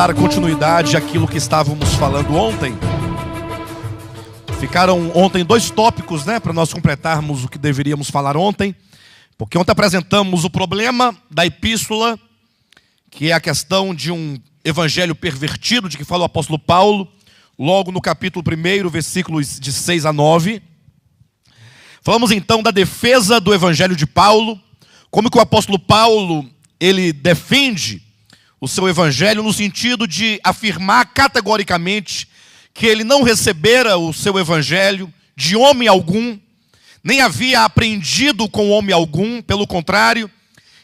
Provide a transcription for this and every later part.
dar continuidade àquilo que estávamos falando ontem. Ficaram ontem 2 tópicos, para nós completarmos o que deveríamos falar ontem. Porque ontem apresentamos o problema da epístola, que é a questão de um evangelho pervertido, de que fala o apóstolo Paulo, logo no capítulo 1, versículos de 6 a 9. Falamos então da defesa do evangelho de Paulo, como que o apóstolo Paulo, ele defende o seu evangelho no sentido de afirmar categoricamente que ele não recebera o seu evangelho de homem algum, nem havia aprendido com homem algum, pelo contrário,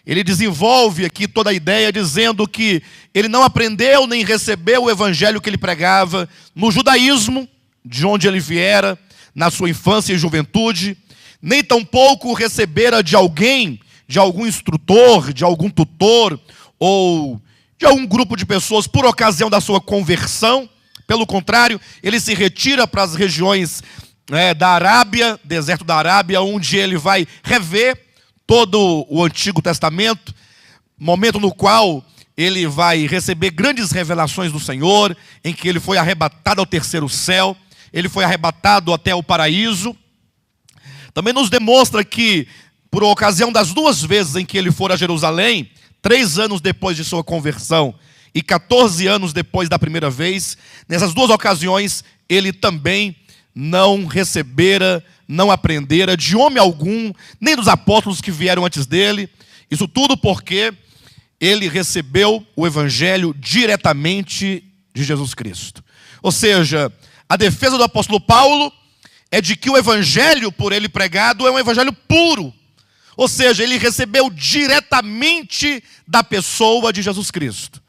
ele desenvolve aqui toda a ideia dizendo que ele não aprendeu nem recebeu o evangelho que ele pregava no judaísmo, de onde ele viera, na sua infância e juventude, nem tampouco recebera de alguém, de algum instrutor, de algum tutor, ou de algum grupo de pessoas por ocasião da sua conversão. Pelo contrário, ele se retira para as regiões da Arábia, deserto da Arábia, onde ele vai rever todo o Antigo Testamento, momento no qual ele vai receber grandes revelações do Senhor, em que ele foi arrebatado ao terceiro céu, ele foi arrebatado até o paraíso. Também nos demonstra que, por ocasião das 2 vezes em que ele for a Jerusalém, 3 anos depois de sua conversão e 14 anos depois da primeira vez, nessas 2 ocasiões, ele também não recebera, não aprendera de homem algum, nem dos apóstolos que vieram antes dele. Isso tudo porque ele recebeu o evangelho diretamente de Jesus Cristo. Ou seja, a defesa do apóstolo Paulo é de que o evangelho por ele pregado é um evangelho puro. Ou seja, ele recebeu diretamente da pessoa de Jesus Cristo.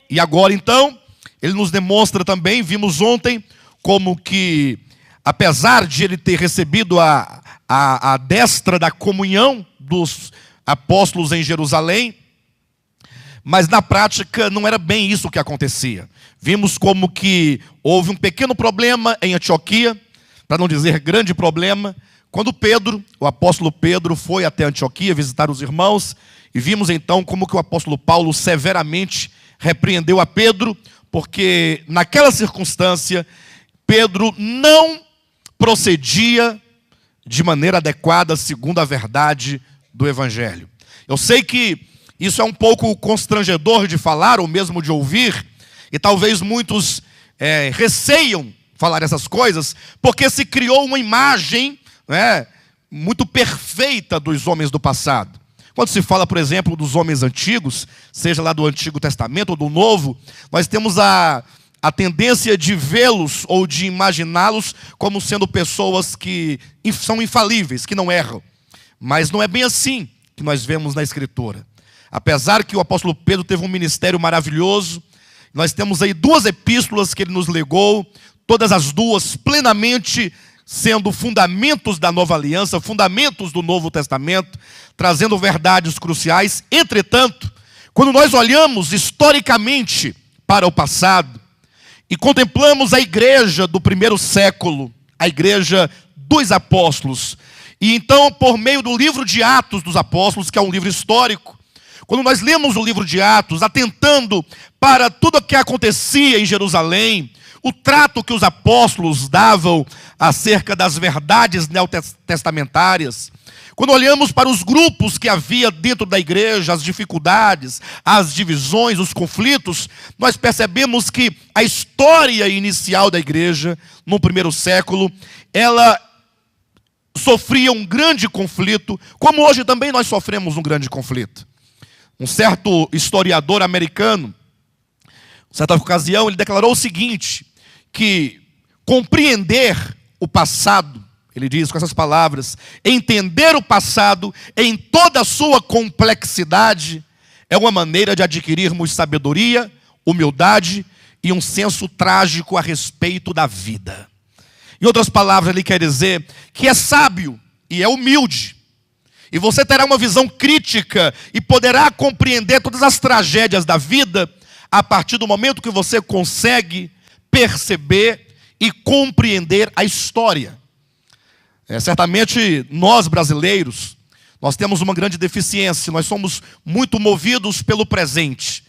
E agora então, ele nos demonstra também, vimos ontem, como que, apesar de ele ter recebido a destra da comunhão dos apóstolos em Jerusalém, mas na prática não era bem isso que acontecia. Vimos como que houve um pequeno problema em Antioquia, para não dizer grande problema, quando Pedro, o apóstolo Pedro, foi até Antioquia visitar os irmãos, e vimos então como que o apóstolo Paulo severamente repreendeu a Pedro, porque naquela circunstância, Pedro não procedia de maneira adequada, segundo a verdade do evangelho. Eu sei que isso é um pouco constrangedor de falar, ou mesmo de ouvir, e talvez muitos receiam falar essas coisas, porque se criou uma imagem muito perfeita dos homens do passado. Quando se fala, por exemplo, dos homens antigos, seja lá do Antigo Testamento ou do Novo, nós temos a tendência de vê-los ou de imaginá-los como sendo pessoas que são infalíveis, que não erram. Mas não é bem assim que nós vemos na Escritura. Apesar que o apóstolo Pedro teve um ministério maravilhoso, nós temos aí 2 epístolas que ele nos legou, todas as 2 plenamente sendo fundamentos da nova aliança, fundamentos do Novo Testamento, trazendo verdades cruciais. Entretanto, quando nós olhamos historicamente para o passado e contemplamos a igreja do primeiro século, a igreja dos apóstolos, e então por meio do livro de Atos dos Apóstolos, que é um livro histórico, quando nós lemos o livro de Atos, atentando para tudo o que acontecia em Jerusalém, o trato que os apóstolos davam acerca das verdades neotestamentárias, quando olhamos para os grupos que havia dentro da igreja, as dificuldades, as divisões, os conflitos, nós percebemos que a história inicial da igreja, no primeiro século, ela sofria um grande conflito, como hoje também nós sofremos um grande conflito. Um certo historiador americano, em certa ocasião, ele declarou o seguinte, que compreender o passado, ele diz com essas palavras, entender o passado em toda a sua complexidade, é uma maneira de adquirirmos sabedoria, humildade e um senso trágico a respeito da vida. Em outras palavras, ele quer dizer que é sábio e é humilde. E você terá uma visão crítica e poderá compreender todas as tragédias da vida a partir do momento que você consegue perceber e compreender a história. Certamente nós brasileiros, nós temos uma grande deficiência, nós somos muito movidos pelo presente.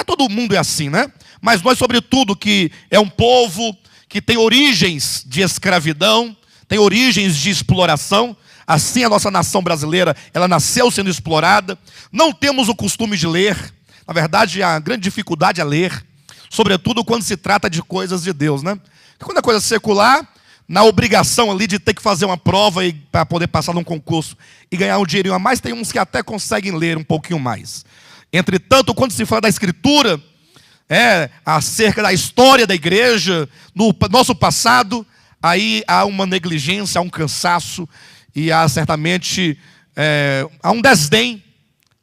Todo mundo é assim, né? mas nós, sobretudo, que é um povo que tem origens de escravidão, tem origens de exploração. Assim a nossa nação brasileira, ela nasceu sendo explorada. Não temos o costume de ler. Na verdade, a grande dificuldade é ler, sobretudo quando se trata de coisas de Deus, né? Quando é coisa secular, na obrigação ali de ter que fazer uma prova para poder passar num concurso e ganhar um dinheirinho a mais, tem uns que até conseguem ler um pouquinho mais. Entretanto, quando se fala da Escritura, acerca da história da igreja, no nosso passado, aí há uma negligência, há um cansaço e há certamente há um desdém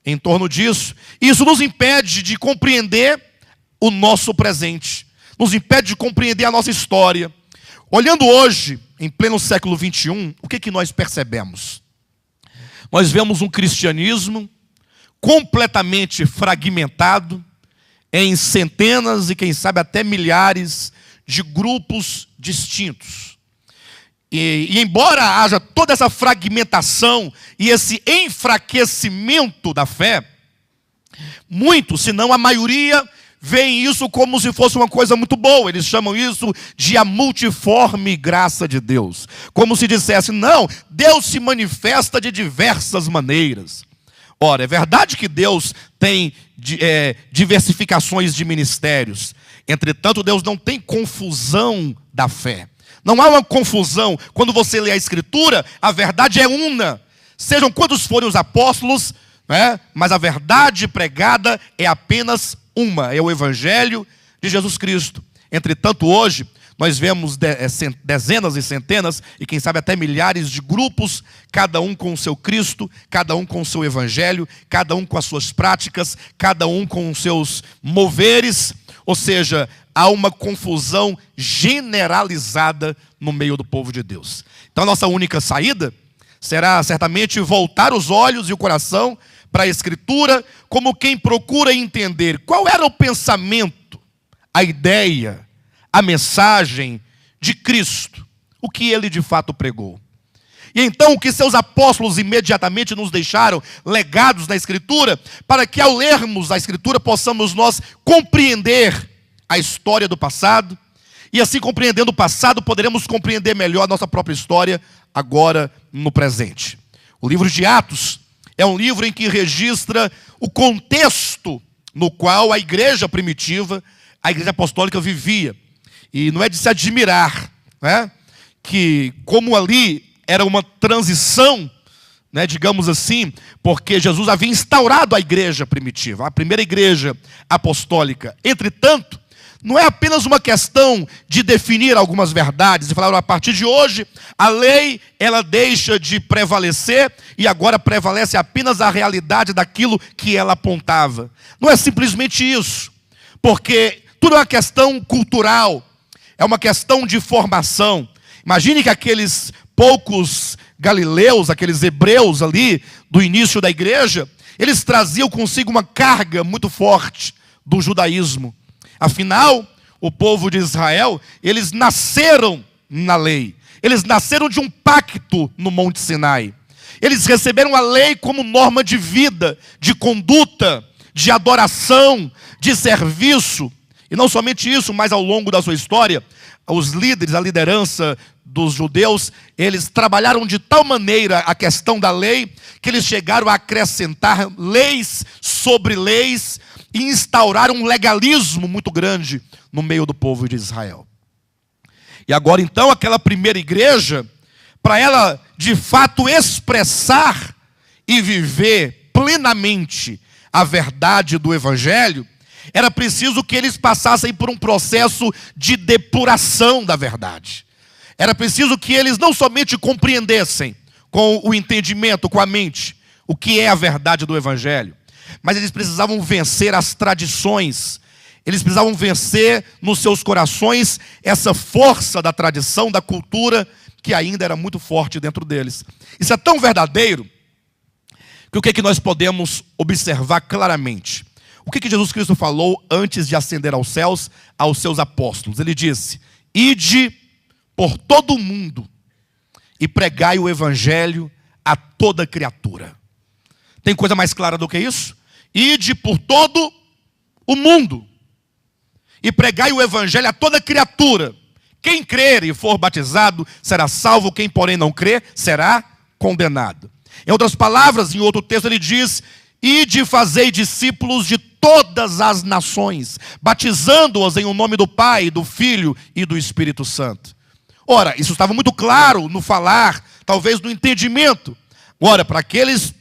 em torno disso. Isso nos impede de compreender o nosso presente, nos impede de compreender a nossa história. Olhando hoje, em pleno século XXI, o que nós percebemos? Nós vemos um cristianismo completamente fragmentado em centenas e quem sabe até milhares de grupos distintos. E embora haja toda essa fragmentação e esse enfraquecimento da fé, muitos, se não a maioria, veem isso como se fosse uma coisa muito boa. Eles chamam isso de a multiforme graça de Deus. Como se dissesse, não, Deus se manifesta de diversas maneiras. Ora, é verdade que Deus tem diversificações de ministérios. Entretanto, Deus não tem confusão da fé. Não há uma confusão. Quando você lê a Escritura, a verdade é una. Sejam quantos forem os apóstolos, mas a verdade pregada é apenas uma, é o Evangelho de Jesus Cristo. Entretanto, hoje, nós vemos dezenas e centenas, e quem sabe até milhares de grupos, cada um com o seu Cristo, cada um com o seu Evangelho, cada um com as suas práticas, cada um com os seus moveres. Ou seja, há uma confusão generalizada no meio do povo de Deus. Então a nossa única saída será certamente voltar os olhos e o coração para a Escritura, como quem procura entender qual era o pensamento, a ideia, a mensagem de Cristo, o que ele de fato pregou. E então o que seus apóstolos imediatamente nos deixaram legados na Escritura, para que ao lermos a Escritura possamos nós compreender a história do passado, e assim compreendendo o passado poderemos compreender melhor a nossa própria história agora no presente. O livro de Atos é um livro em que registra o contexto no qual a igreja primitiva, a igreja apostólica vivia. E não é de se admirar, que como ali era uma transição, digamos assim, porque Jesus havia instaurado a igreja primitiva, a primeira igreja apostólica. Entretanto, não é apenas uma questão de definir algumas verdades e falar, a partir de hoje, a lei ela deixa de prevalecer e agora prevalece apenas a realidade daquilo que ela apontava. Não é simplesmente isso, porque tudo é uma questão cultural, é uma questão de formação. Imagine que aqueles poucos galileus, aqueles hebreus ali do início da igreja, eles traziam consigo uma carga muito forte do judaísmo. Afinal, o povo de Israel, eles nasceram na lei. Eles nasceram de um pacto no Monte Sinai. Eles receberam a lei como norma de vida, de conduta, de adoração, de serviço. E não somente isso, mas ao longo da sua história, os líderes, a liderança dos judeus, eles trabalharam de tal maneira a questão da lei, que eles chegaram a acrescentar leis sobre leis, e instauraram um legalismo muito grande no meio do povo de Israel. E agora então aquela primeira igreja, para ela de fato expressar e viver plenamente a verdade do Evangelho, era preciso que eles passassem por um processo de depuração da verdade. Era preciso que eles não somente compreendessem com o entendimento, com a mente, o que é a verdade do Evangelho, mas eles precisavam vencer as tradições, eles precisavam vencer nos seus corações essa força da tradição, da cultura, que ainda era muito forte dentro deles. Isso é tão verdadeiro, que o que nós podemos observar claramente? O que Jesus Cristo falou antes de ascender aos céus aos seus apóstolos? Ele disse, ide por todo o mundo e pregai o Evangelho a toda criatura. Tem coisa mais clara do que isso? Ide por todo o mundo. e pregai o evangelho a toda criatura. Quem crer e for batizado será salvo, quem porém não crer será condenado. Em outras palavras, em outro texto ele diz: ide fazei discípulos de todas as nações, batizando-as em o nome do Pai, do Filho e do Espírito Santo. Ora, isso estava muito claro no falar, talvez no entendimento. Ora, para aqueles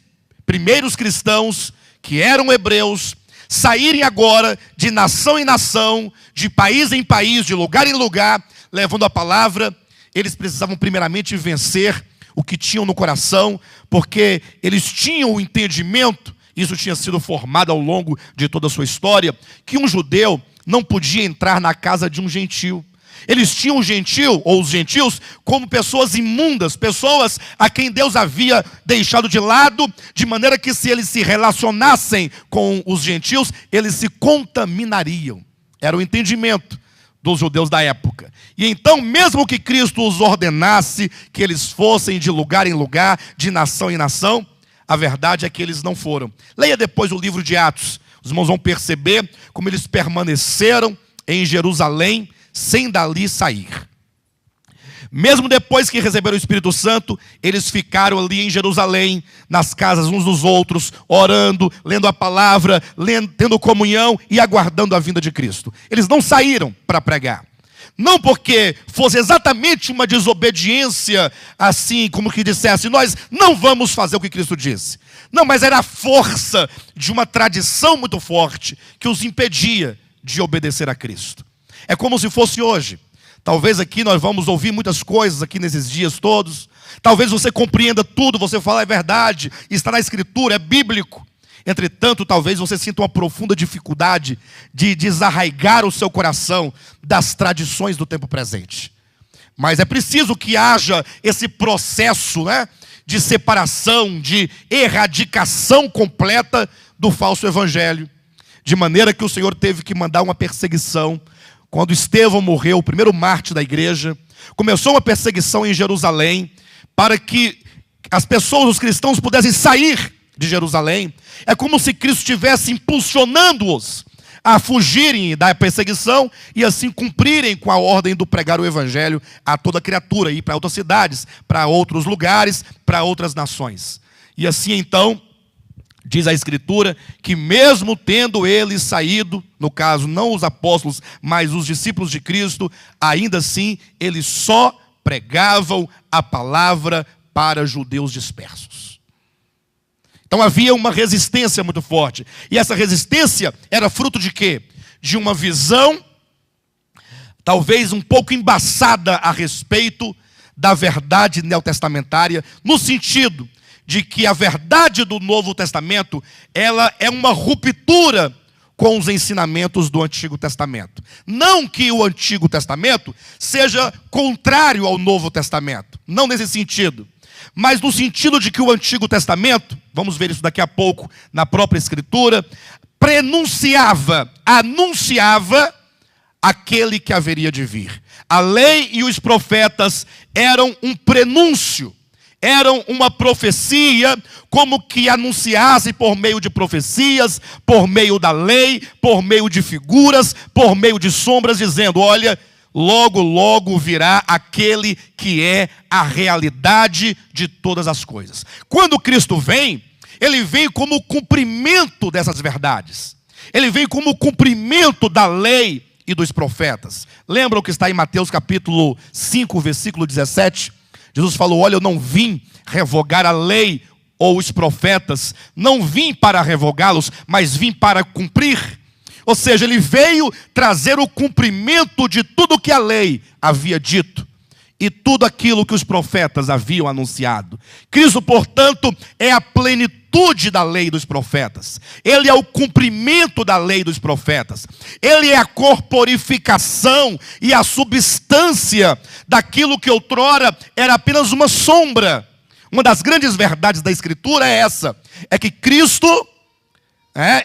primeiros cristãos que eram hebreus, saírem agora de nação em nação, de país em país, de lugar em lugar, levando a palavra, eles precisavam primeiramente vencer o que tinham no coração, porque eles tinham o entendimento, isso tinha sido formado ao longo de toda a sua história, que um judeu não podia entrar na casa de um gentil. Eles tinham o gentil, ou os gentios, como pessoas imundas, pessoas a quem Deus havia deixado de lado, de maneira que se eles se relacionassem com os gentios, eles se contaminariam. Era o entendimento dos judeus da época. E então, mesmo que Cristo os ordenasse que eles fossem de lugar em lugar, de nação em nação, a verdade é que eles não foram. Leia depois o livro de Atos. Os irmãos vão perceber como eles permaneceram em Jerusalém, sem dali sair. Mesmo depois que receberam o Espírito Santo, eles ficaram ali em Jerusalém, nas casas uns dos outros, orando, lendo a palavra, tendo comunhão e aguardando a vinda de Cristo. Eles não saíram para pregar. Não porque fosse exatamente uma desobediência, assim como que dissesse, nós não vamos fazer o que Cristo disse. Não, mas era a força de uma tradição muito forte que os impedia de obedecer a Cristo. É como se fosse hoje. Talvez aqui nós vamos ouvir muitas coisas aqui nesses dias todos. Talvez você compreenda tudo, você fala é verdade, está na Escritura, é bíblico. Entretanto, talvez você sinta uma profunda dificuldade de desarraigar o seu coração das tradições do tempo presente. Mas é preciso que haja esse processo, né, de separação, de erradicação completa do falso evangelho. De maneira que o Senhor teve que mandar uma perseguição. Quando Estevão morreu, o primeiro mártir da igreja, começou uma perseguição em Jerusalém, para que as pessoas, os cristãos, pudessem sair de Jerusalém. É como se Cristo estivesse impulsionando-os a fugirem da perseguição e assim cumprirem com a ordem do pregar o evangelho a toda criatura, ir para outras cidades, para outros lugares, para outras nações. E assim então, diz a Escritura que mesmo tendo eles saído, no caso não os apóstolos, mas os discípulos de Cristo, ainda assim eles só pregavam a palavra para judeus dispersos. Então havia uma resistência muito forte. E essa resistência era fruto de quê? De uma visão, talvez um pouco embaçada a respeito da verdade neotestamentária, no sentido de que a verdade do Novo Testamento, ela é uma ruptura com os ensinamentos do Antigo Testamento. Não que o Antigo Testamento seja contrário ao Novo Testamento, não nesse sentido, mas no sentido de que o Antigo Testamento, vamos ver isso daqui a pouco na própria Escritura, anunciava aquele que haveria de vir. A lei e os profetas eram um prenúncio, eram uma profecia, como que anunciasse por meio de profecias, por meio da lei, por meio de figuras, por meio de sombras, dizendo, olha, logo, logo virá aquele que é a realidade de todas as coisas. Quando Cristo vem, ele vem como cumprimento dessas verdades. Ele vem como cumprimento da lei e dos profetas. Lembram o que está em Mateus capítulo 5, versículo 17? Jesus falou, olha, eu não vim revogar a lei ou os profetas, não vim para revogá-los, mas vim para cumprir. Ou seja, ele veio trazer o cumprimento de tudo que a lei havia dito e tudo aquilo que os profetas haviam anunciado. Cristo, portanto, é a plenitude da lei dos profetas. Ele é o cumprimento da lei dos profetas. Ele é a corporificação e a substância daquilo que outrora era apenas uma sombra. Uma das grandes verdades da Escritura é essa, é que Cristo,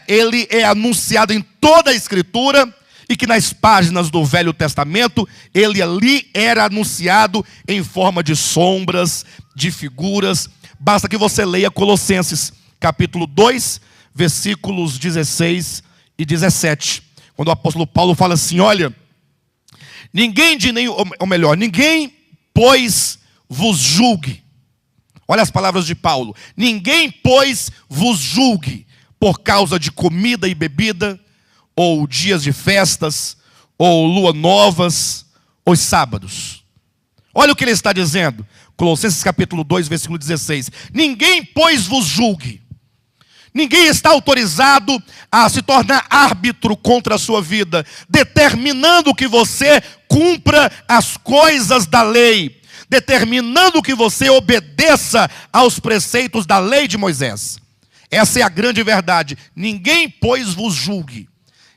ele é anunciado em toda a Escritura, e que nas páginas do Velho Testamento, ele ali era anunciado em forma de sombras, de figuras. Basta que você leia Colossenses, capítulo 2, versículos 16 e 17. quando o apóstolo Paulo fala assim, olha, ninguém, pois, vos julgue. Olha as palavras de Paulo. Ninguém, pois, vos julgue por causa de comida e bebida, ou dias de festas, ou lua novas, ou sábados. Olha o que ele está dizendo. Colossenses capítulo 2, versículo 16. Ninguém, pois, vos julgue. Ninguém está autorizado a se tornar árbitro contra a sua vida, determinando que você cumpra as coisas da lei, determinando que você obedeça aos preceitos da lei de Moisés. Essa é a grande verdade. Ninguém, pois, vos julgue.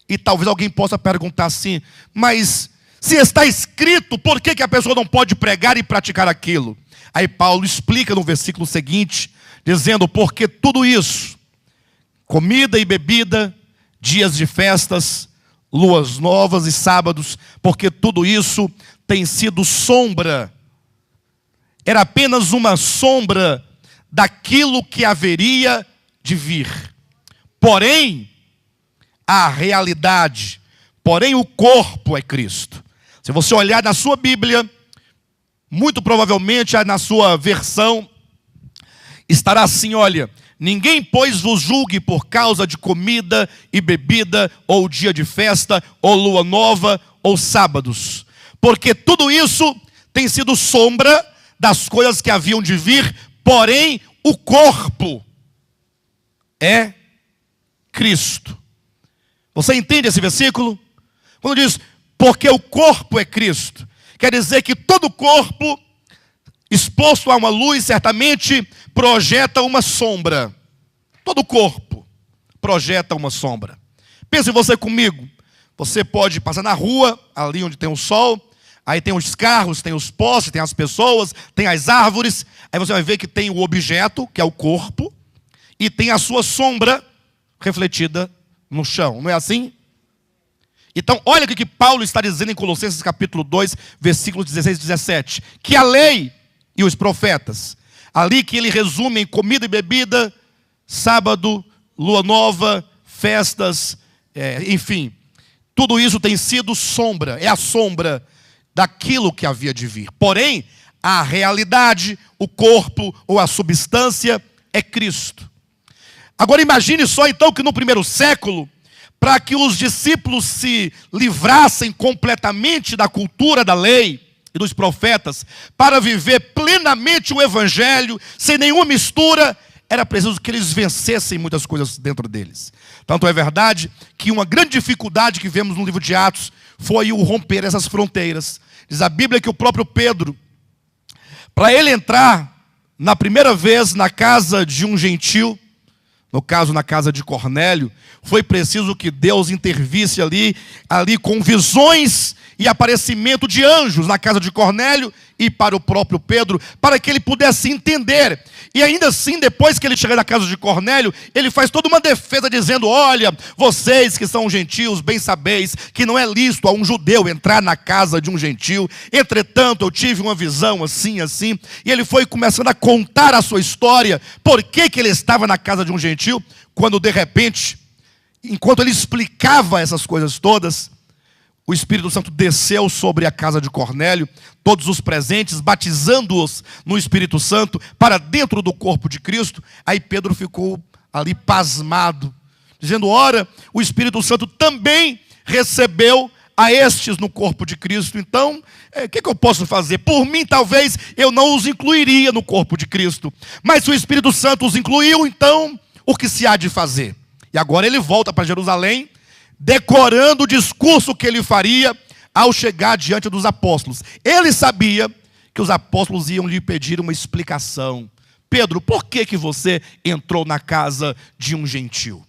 E talvez alguém possa perguntar assim, mas se está escrito, por que a pessoa não pode pregar e praticar aquilo? Aí Paulo explica no versículo seguinte, dizendo, porque tudo isso, comida e bebida, dias de festas, luas novas e sábados, porque tudo isso tem sido sombra. Era apenas uma sombra daquilo que haveria de vir. Porém, a realidade, porém o corpo é Cristo. Se você olhar na sua Bíblia, muito provavelmente na sua versão, estará assim, olha, ninguém, pois, vos julgue por causa de comida e bebida, ou dia de festa, ou lua nova, ou sábados. Porque tudo isso tem sido sombra das coisas que haviam de vir, porém, o corpo é Cristo. Você entende esse versículo? Quando diz, porque o corpo é Cristo, quer dizer que todo corpo, exposto a uma luz, certamente projeta uma sombra. Todo corpo projeta uma sombra. Pense você comigo. Você pode passar na rua, ali onde tem o sol, aí tem os carros, tem os postes, tem as pessoas, tem as árvores. Aí você vai ver que tem o objeto, que é o corpo, e tem a sua sombra refletida no chão. Não é assim? Então, olha o que Paulo está dizendo em Colossenses capítulo 2, versículos 16 e 17. Que a lei e os profetas, ali que ele resume em comida e bebida, sábado, lua nova, festas, enfim. Tudo isso tem sido sombra, é a sombra daquilo que havia de vir. Porém, a realidade, o corpo ou a substância é Cristo. Agora imagine só então que no primeiro século, para que os discípulos se livrassem completamente da cultura da lei e dos profetas, para viver plenamente o evangelho, sem nenhuma mistura, era preciso que eles vencessem muitas coisas dentro deles. Tanto é verdade que uma grande dificuldade que vemos no livro de Atos foi o romper essas fronteiras. Diz a Bíblia que o próprio Pedro, para ele entrar na primeira vez na casa de um gentil, no caso na casa de Cornélio, foi preciso que Deus intervisse ali com visões e aparecimento de anjos na casa de Cornélio e para o próprio Pedro, para que ele pudesse entender. E ainda assim, depois que ele chega na casa de Cornélio, ele faz toda uma defesa dizendo, olha, vocês que são gentios, bem sabeis que não é lícito a um judeu entrar na casa de um gentil. Entretanto, eu tive uma visão assim, assim. E ele foi começando a contar a sua história, por que ele estava na casa de um gentil, quando de repente, enquanto ele explicava essas coisas todas, o Espírito Santo desceu sobre a casa de Cornélio, todos os presentes, batizando-os no Espírito Santo, para dentro do corpo de Cristo. Aí Pedro ficou ali pasmado, dizendo, ora, o Espírito Santo também recebeu a estes no corpo de Cristo. Então, o que eu posso fazer? Por mim, talvez, eu não os incluiria no corpo de Cristo. Mas se o Espírito Santo os incluiu, então, o que se há de fazer? E agora ele volta para Jerusalém, decorando o discurso que ele faria ao chegar diante dos apóstolos. Ele sabia que os apóstolos iam lhe pedir uma explicação. Pedro, por que você entrou na casa de um gentil?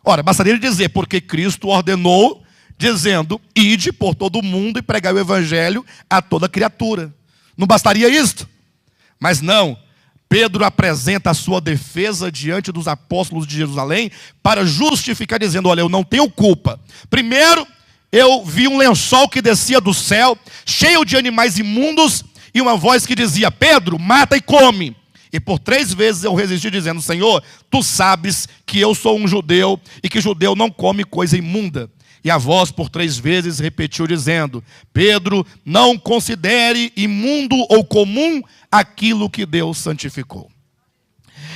Ora, bastaria ele dizer, porque Cristo ordenou, dizendo, ide por todo o mundo e pregai o evangelho a toda criatura. Não bastaria isto? Mas não. Pedro apresenta a sua defesa diante dos apóstolos de Jerusalém para justificar, dizendo, olha, eu não tenho culpa. Primeiro, eu vi um lençol que descia do céu, cheio de animais imundos, e uma voz que dizia, Pedro, mata e come. E por 3 vezes eu resisti dizendo, Senhor, tu sabes que eu sou um judeu e que judeu não come coisa imunda. E a voz por 3 vezes repetiu dizendo: Pedro, não considere imundo ou comum aquilo que Deus santificou.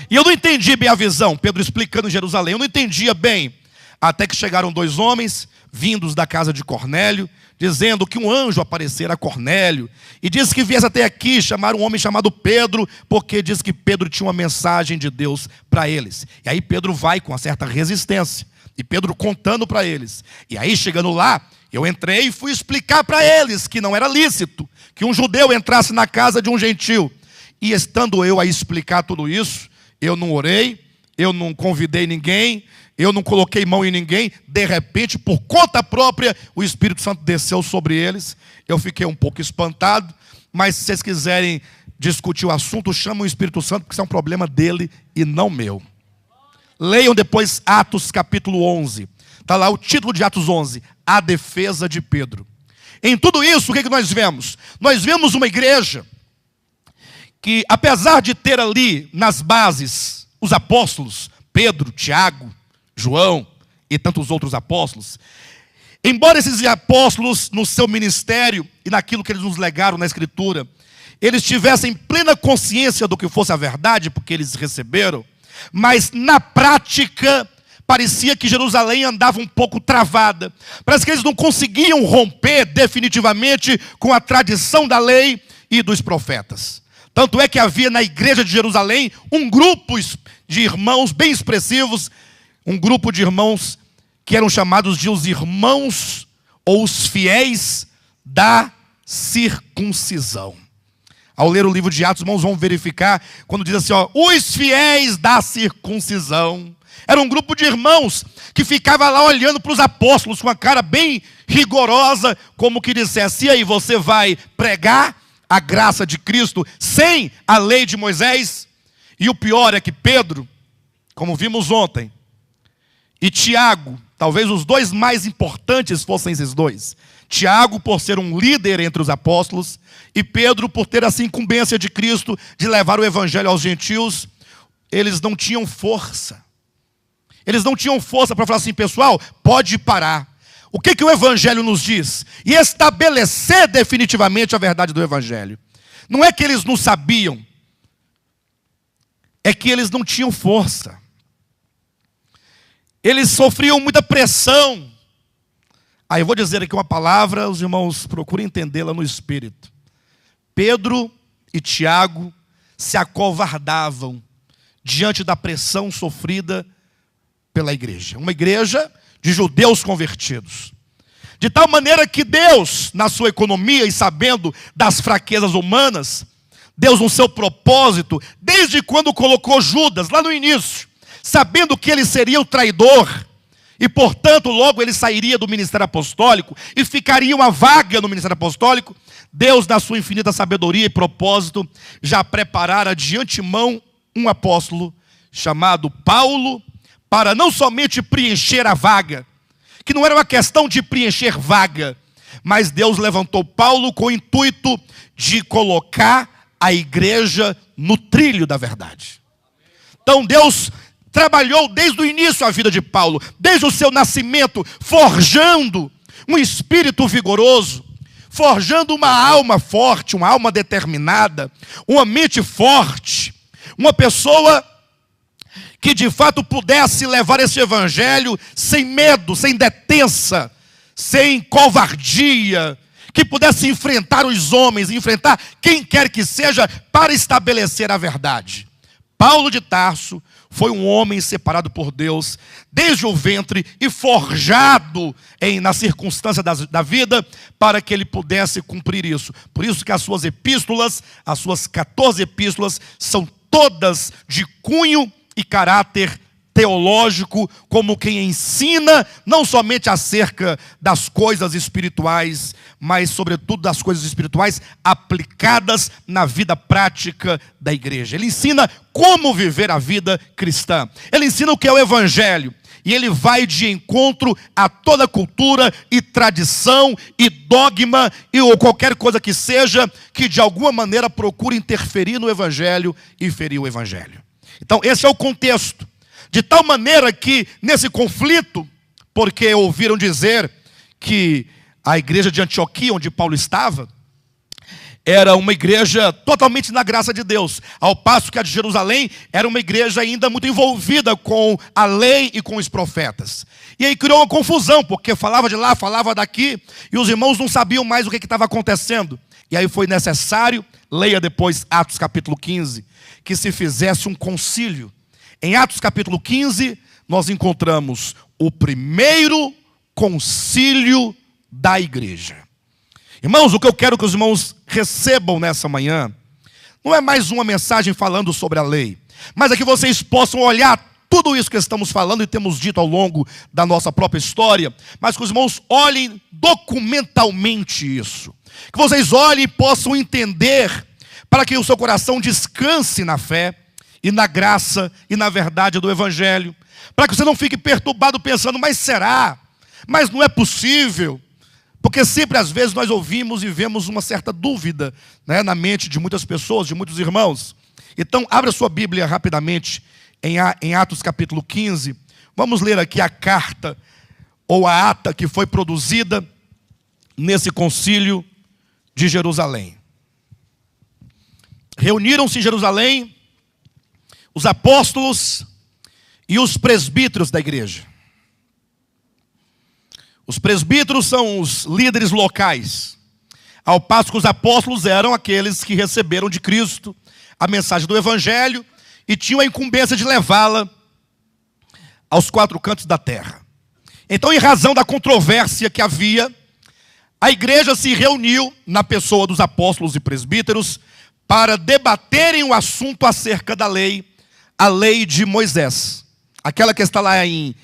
E eu não entendi bem a visão, Pedro explicando em Jerusalém, eu não entendia bem, até que chegaram 2 homens, vindos da casa de Cornélio, dizendo que um anjo aparecera a Cornélio, e disse que viesse até aqui chamar um homem chamado Pedro, porque diz que Pedro tinha uma mensagem de Deus para eles. E aí Pedro vai com uma certa resistência, e Pedro contando para eles. E aí chegando lá, eu entrei e fui explicar para eles que não era lícito que um judeu entrasse na casa de um gentil. E estando eu a explicar tudo isso, eu não orei, eu não convidei ninguém, eu não coloquei mão em ninguém. De repente, por conta própria, o Espírito Santo desceu sobre eles. Eu fiquei um pouco espantado, mas se vocês quiserem discutir o assunto, chamem o Espírito Santo, porque isso é um problema dele e não meu. Leiam depois Atos capítulo 11. Está lá o título de Atos 11, a defesa de Pedro. Em tudo isso, o que nós vemos? Nós vemos uma igreja que, apesar de ter ali nas bases os apóstolos, Pedro, Tiago, João e tantos outros apóstolos, embora esses apóstolos no seu ministério e naquilo que eles nos legaram na Escritura, eles tivessem plena consciência do que fosse a verdade, porque eles receberam, mas na prática parecia que Jerusalém andava um pouco travada. Parece que eles não conseguiam romper definitivamente com a tradição da lei e dos profetas. Tanto é que havia na igreja de Jerusalém um grupo de irmãos bem expressivos, um grupo de irmãos que eram chamados de os irmãos ou os fiéis da circuncisão. Ao ler o livro de Atos, irmãos, vão verificar quando diz assim, os fiéis da circuncisão. Era um grupo de irmãos que ficava lá olhando para os apóstolos com a cara bem rigorosa, como que dissesse: e aí, você vai pregar a graça de Cristo sem a lei de Moisés? E o pior é que Pedro, como vimos ontem, e Tiago, talvez os 2 mais importantes fossem esses 2. Tiago, por ser um líder entre os apóstolos, e Pedro, por ter essa incumbência de Cristo de levar o evangelho aos gentios, eles não tinham força. Eles não tinham força para falar assim: pessoal, pode parar. O que o evangelho nos diz? E estabelecer definitivamente a verdade do evangelho. Não é que eles não sabiam, é que eles não tinham força. Eles sofriam muita pressão. Aí eu vou dizer aqui uma palavra, os irmãos procurem entendê-la no espírito. Pedro e Tiago se acovardavam diante da pressão sofrida pela igreja. Uma igreja de judeus convertidos. De tal maneira que Deus, na sua economia e sabendo das fraquezas humanas, Deus no seu propósito, desde quando colocou Judas, lá no início, sabendo que ele seria o traidor, e portanto logo ele sairia do ministério apostólico, e ficaria uma vaga no ministério apostólico, Deus, na sua infinita sabedoria e propósito, já preparara de antemão um apóstolo chamado Paulo, para não somente preencher a vaga, que não era uma questão de preencher vaga, mas Deus levantou Paulo com o intuito de colocar a igreja no trilho da verdade. Então Deus trabalhou desde o início a vida de Paulo, desde o seu nascimento, forjando um espírito vigoroso, forjando uma alma forte, uma alma determinada, uma mente forte, uma pessoa que de fato pudesse levar esse evangelho sem medo, sem detença, sem covardia, que pudesse enfrentar os homens, enfrentar quem quer que seja para estabelecer a verdade. Paulo de Tarso foi um homem separado por Deus desde o ventre e forjado na circunstância da vida para que ele pudesse cumprir isso. Por isso que as suas epístolas, as suas 14 epístolas, são todas de cunho e caráter teológico, como quem ensina não somente acerca das coisas espirituais, mas sobretudo das coisas espirituais aplicadas na vida prática da igreja. Ele ensina como viver a vida cristã. Ele ensina o que é o evangelho. E ele vai de encontro a toda cultura e tradição e dogma ou qualquer coisa que seja que de alguma maneira procure interferir no evangelho e ferir o evangelho. Então esse é o contexto. De tal maneira que nesse conflito, porque ouviram dizer que a igreja de Antioquia, onde Paulo estava, era uma igreja totalmente na graça de Deus, ao passo que a de Jerusalém era uma igreja ainda muito envolvida com a lei e com os profetas. E aí criou uma confusão, porque falava de lá, falava daqui, e os irmãos não sabiam mais o que estava acontecendo. E aí foi necessário, leia depois Atos capítulo 15, que se fizesse um concílio. Em Atos capítulo 15, nós encontramos o primeiro concílio da igreja. Irmãos, o que eu quero que os irmãos recebam nessa manhã não é mais uma mensagem falando sobre a lei, mas é que vocês possam olhar tudo isso que estamos falando e temos dito ao longo da nossa própria história, mas que os irmãos olhem documentalmente isso, que vocês olhem e possam entender, para que o seu coração descanse na fé e na graça e na verdade do Evangelho, para que você não fique perturbado pensando, mas será? Mas não é possível? Porque sempre, às vezes, nós ouvimos e vemos uma certa dúvida, né, na mente de muitas pessoas, de muitos irmãos. Então, abra sua Bíblia rapidamente em Atos capítulo 15. Vamos ler aqui a carta ou a ata que foi produzida nesse concílio de Jerusalém. Reuniram-se em Jerusalém os apóstolos e os presbíteros da igreja. Os presbíteros são os líderes locais, ao passo que os apóstolos eram aqueles que receberam de Cristo a mensagem do Evangelho e tinham a incumbência de levá-la aos quatro cantos da terra. Então, em razão da controvérsia que havia, a igreja se reuniu na pessoa dos apóstolos e presbíteros para debaterem o assunto acerca da lei, a lei de Moisés. Aquela que está lá em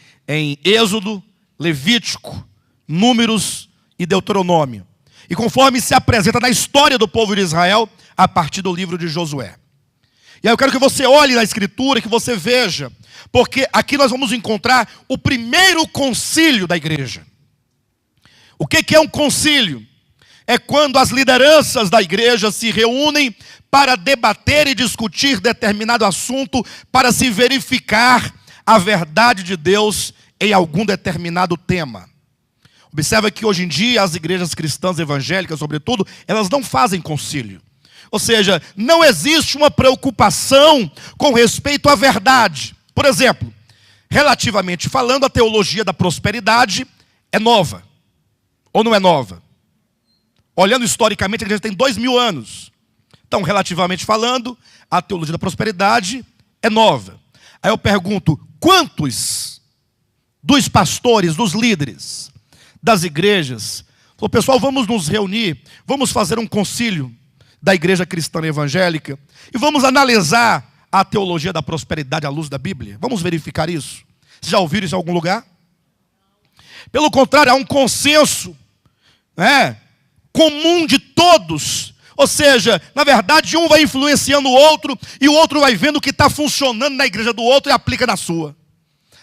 Êxodo, Levítico, Números e Deuteronômio. E conforme se apresenta na história do povo de Israel, a partir do livro de Josué. E aí eu quero que você olhe na escritura, que você veja, porque aqui nós vamos encontrar o primeiro concílio da igreja. O que é um concílio? É quando as lideranças da igreja se reúnem para debater e discutir determinado assunto, para se verificar a verdade de Deus em algum determinado tema. Observa que hoje em dia as igrejas cristãs evangélicas, sobretudo, elas não fazem concílio. Ou seja, não existe uma preocupação com respeito à verdade. Por exemplo, relativamente falando, a teologia da prosperidade é nova. Ou não é nova? Olhando historicamente, a igreja tem 2000 anos. Então, relativamente falando, a teologia da prosperidade é nova. Aí eu pergunto, quantos dos pastores, dos líderes das igrejas, falou, pessoal, vamos nos reunir, vamos fazer um concílio da igreja cristã evangélica e vamos analisar a teologia da prosperidade à luz da Bíblia? Vamos verificar isso? Vocês já ouviram isso em algum lugar? Pelo contrário, há um consenso, né, comum de todos. Ou seja, na verdade, um vai influenciando o outro e o outro vai vendo o que está funcionando na igreja do outro e aplica na sua.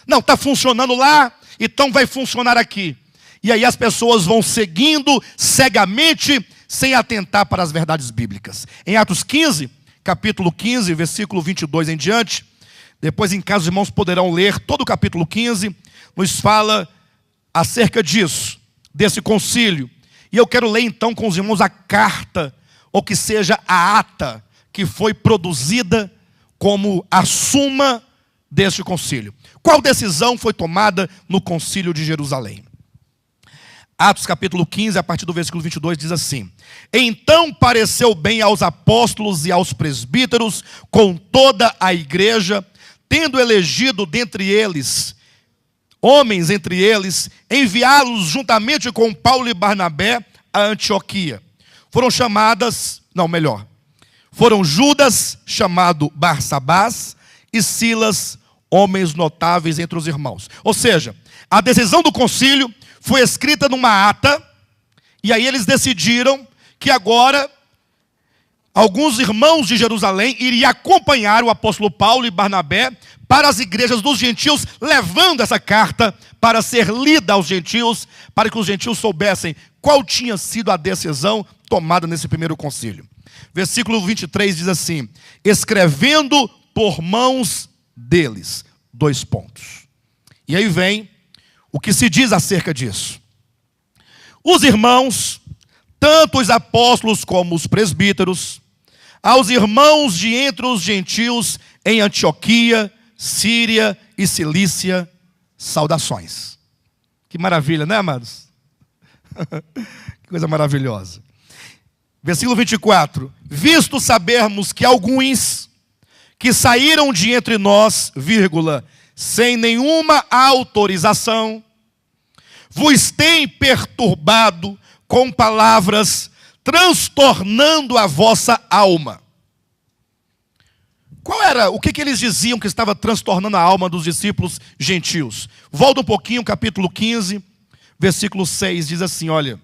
Não, está funcionando lá, então vai funcionar aqui. E aí as pessoas vão seguindo cegamente, sem atentar para as verdades bíblicas. Em Atos 15, capítulo 15, versículo 22 em diante, depois em casa os irmãos poderão ler todo o capítulo 15, nos fala acerca disso, desse concílio. E eu quero ler então com os irmãos a carta, ou que seja a ata, que foi produzida como a suma deste concílio. Qual decisão foi tomada no concílio de Jerusalém? Atos capítulo 15, a partir do versículo 22, diz assim: Então pareceu bem aos apóstolos e aos presbíteros, com toda a igreja, tendo elegido dentre eles, homens entre eles, enviá-los juntamente com Paulo e Barnabé a Antioquia. Foram Judas, chamado Barsabás, e Silas, homens notáveis entre os irmãos. Ou seja, a decisão do concílio foi escrita numa ata, e aí eles decidiram que agora alguns irmãos de Jerusalém iriam acompanhar o apóstolo Paulo e Barnabé para as igrejas dos gentios, levando essa carta para ser lida aos gentios, para que os gentios soubessem qual tinha sido a decisão tomada nesse primeiro concílio. Versículo 23 diz assim: escrevendo por mãos deles. E aí vem o que se diz acerca disso. Os irmãos, tanto os apóstolos como os presbíteros, aos irmãos de entre os gentios em Antioquia, Síria e Cilícia, saudações. Que maravilha, né, amados? Que coisa maravilhosa. Versículo 24. Visto sabermos que alguns que saíram de entre nós, vírgula, sem nenhuma autorização, vos têm perturbado com palavras, transtornando a vossa alma. O que eles diziam que estava transtornando a alma dos discípulos gentios? Volta um pouquinho, capítulo 15, versículo 6, diz assim, olha.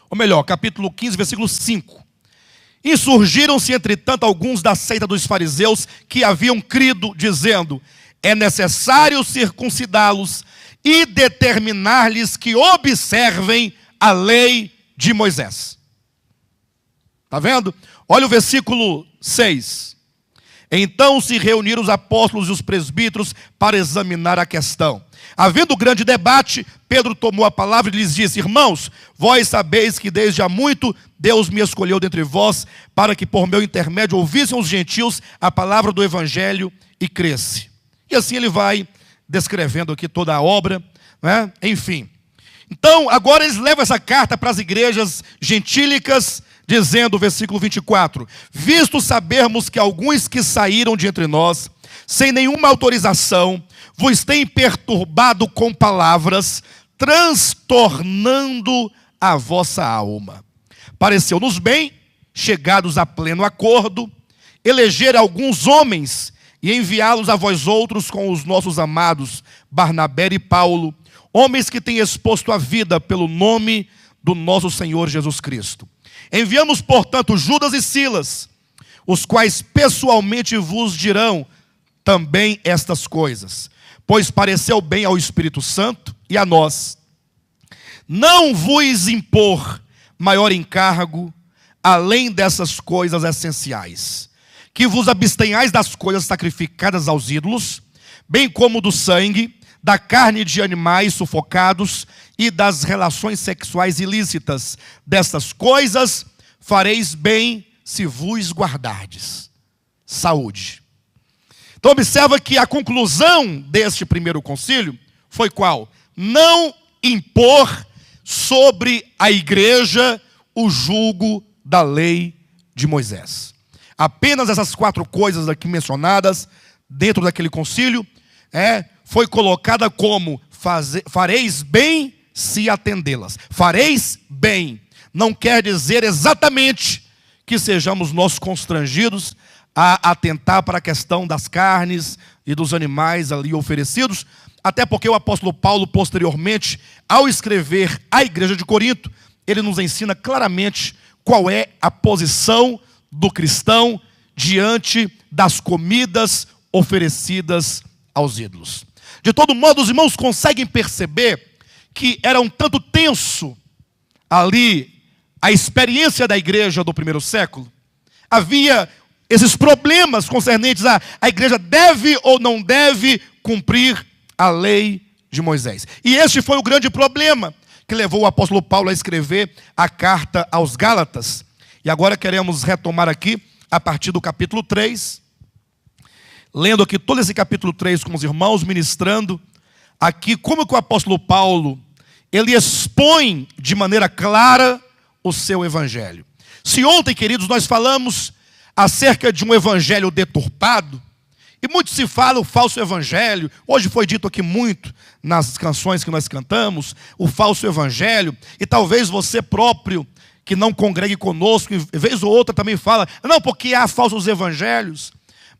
Ou melhor, capítulo 15, versículo 5. Insurgiram-se, entretanto, alguns da seita dos fariseus que haviam crido, dizendo, é necessário circuncidá-los e determinar-lhes que observem a lei de Moisés. Está vendo? Olha o versículo 6. Então se reuniram os apóstolos e os presbíteros para examinar a questão. Havendo grande debate, Pedro tomou a palavra e lhes disse, irmãos, vós sabeis que desde há muito Deus me escolheu dentre vós, para que por meu intermédio ouvissem os gentios a palavra do evangelho e cresce. E assim ele vai descrevendo aqui toda a obra, né? Enfim. Então, agora eles levam essa carta para as igrejas gentílicas, dizendo, versículo 24, visto sabermos que alguns que saíram de entre nós, sem nenhuma autorização, vos têm perturbado com palavras, transtornando a vossa alma. Pareceu-nos bem, chegados a pleno acordo, eleger alguns homens e enviá-los a vós outros com os nossos amados Barnabé e Paulo, homens que têm exposto a vida pelo nome do nosso Senhor Jesus Cristo. Enviamos, portanto, Judas e Silas, os quais pessoalmente vos dirão também estas coisas, pois pareceu bem ao Espírito Santo e a nós não vos impor maior encargo, além dessas coisas essenciais, que vos abstenhais das coisas sacrificadas aos ídolos, bem como do sangue, da carne de animais sufocados e das relações sexuais ilícitas. Destas coisas fareis bem se vos guardardes. Saúde. Então observa que a conclusão deste primeiro concílio foi qual? Não impor sobre a igreja o julgo da lei de Moisés. Apenas essas 4 coisas aqui mencionadas dentro daquele concílio foi colocada como fareis bem se atendê-las. Fareis bem não quer dizer exatamente que sejamos nós constrangidos a atentar para a questão das carnes e dos animais ali oferecidos, até porque o apóstolo Paulo, posteriormente, ao escrever à igreja de Corinto, ele nos ensina claramente qual é a posição do cristão diante das comidas oferecidas aos ídolos. De todo modo, os irmãos conseguem perceber que era um tanto tenso ali a experiência da igreja do primeiro século. Havia esses problemas concernentes a igreja deve ou não deve cumprir a lei de Moisés. E este foi o grande problema que levou o apóstolo Paulo a escrever a carta aos Gálatas. E agora queremos retomar aqui, a partir do capítulo 3, lendo aqui todo esse capítulo 3 com os irmãos, ministrando aqui como que o apóstolo Paulo, ele expõe de maneira clara o seu evangelho. Se ontem, queridos, nós falamos acerca de um evangelho deturpado, e muito se fala o falso evangelho, hoje foi dito aqui muito nas canções que nós cantamos, o falso evangelho, e talvez você próprio, que não congregue conosco, vez ou outra também fala, não, porque há falsos evangelhos.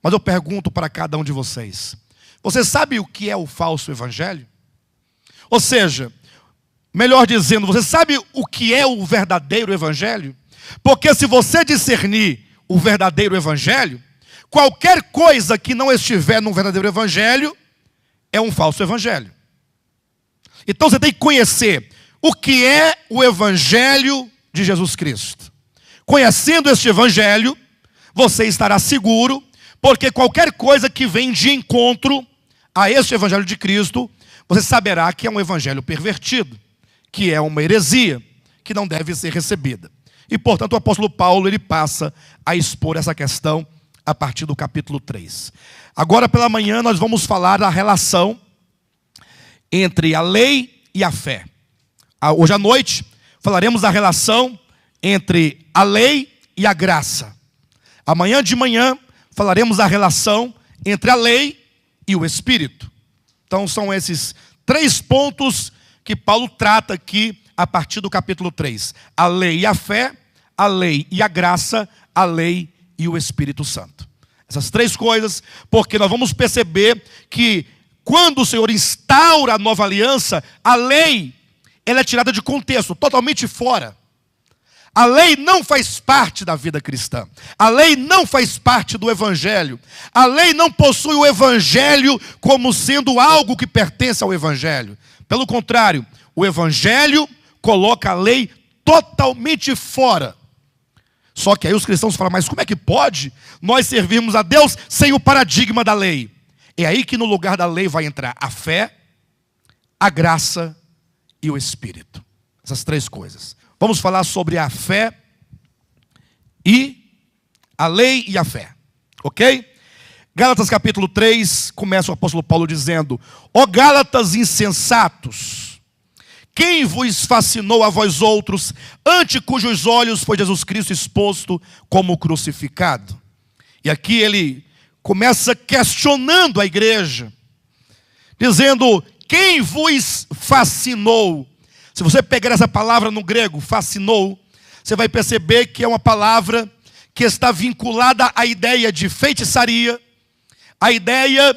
Mas eu pergunto para cada um de vocês, você sabe o que é o falso evangelho? Ou seja, melhor dizendo, você sabe o que é o verdadeiro evangelho? Porque se você discernir o verdadeiro evangelho, qualquer coisa que não estiver no verdadeiro evangelho é um falso evangelho. Então você tem que conhecer o que é o evangelho de Jesus Cristo. Conhecendo este evangelho, você estará seguro, porque qualquer coisa que vem de encontro a este evangelho de Cristo, você saberá que é um evangelho pervertido. que é uma heresia, que não deve ser recebida. E, portanto, o apóstolo Paulo, ele passa a expor essa questão a partir do capítulo 3. Agora, pela manhã, nós vamos falar da relação entre a lei e a fé. Hoje à noite, falaremos da relação entre a lei e a graça. Amanhã de manhã, falaremos da relação entre a lei e o Espírito. Então, são esses 3 pontos que Paulo trata aqui a partir do capítulo 3. A lei e a fé, a lei e a graça, a lei e o Espírito Santo. Essas 3 coisas, porque nós vamos perceber que quando o Senhor instaura a nova aliança, a lei, ela é tirada de contexto, totalmente fora. A lei não faz parte da vida cristã. A lei não faz parte do Evangelho. A lei não possui o Evangelho como sendo algo que pertence ao Evangelho. Pelo contrário, o Evangelho coloca a lei totalmente fora. Só que aí os cristãos falam, mas como é que pode nós servirmos a Deus sem o paradigma da lei? É aí que no lugar da lei vai entrar a fé, a graça e o Espírito. Essas 3 coisas. Vamos falar sobre a fé e a lei e a fé. Ok? Gálatas capítulo 3, começa o apóstolo Paulo dizendo: ó Gálatas insensatos, quem vos fascinou a vós outros, ante cujos olhos foi Jesus Cristo exposto como crucificado? E aqui ele começa questionando a igreja, dizendo: quem vos fascinou? Se você pegar essa palavra no grego, fascinou, você vai perceber que é uma palavra que está vinculada à ideia de feitiçaria, à ideia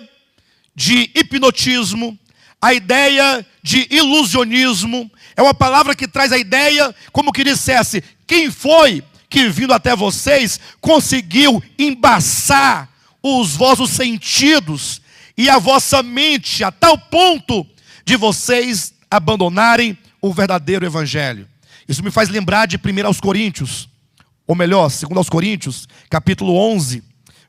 de hipnotismo, à ideia de ilusionismo. É uma palavra que traz a ideia como que dissesse: quem foi que vindo até vocês conseguiu embaçar os vossos sentidos e a vossa mente a tal ponto de vocês abandonarem o verdadeiro evangelho? Isso me faz lembrar de 1 aos Coríntios, ou melhor, 2 aos Coríntios, capítulo 11,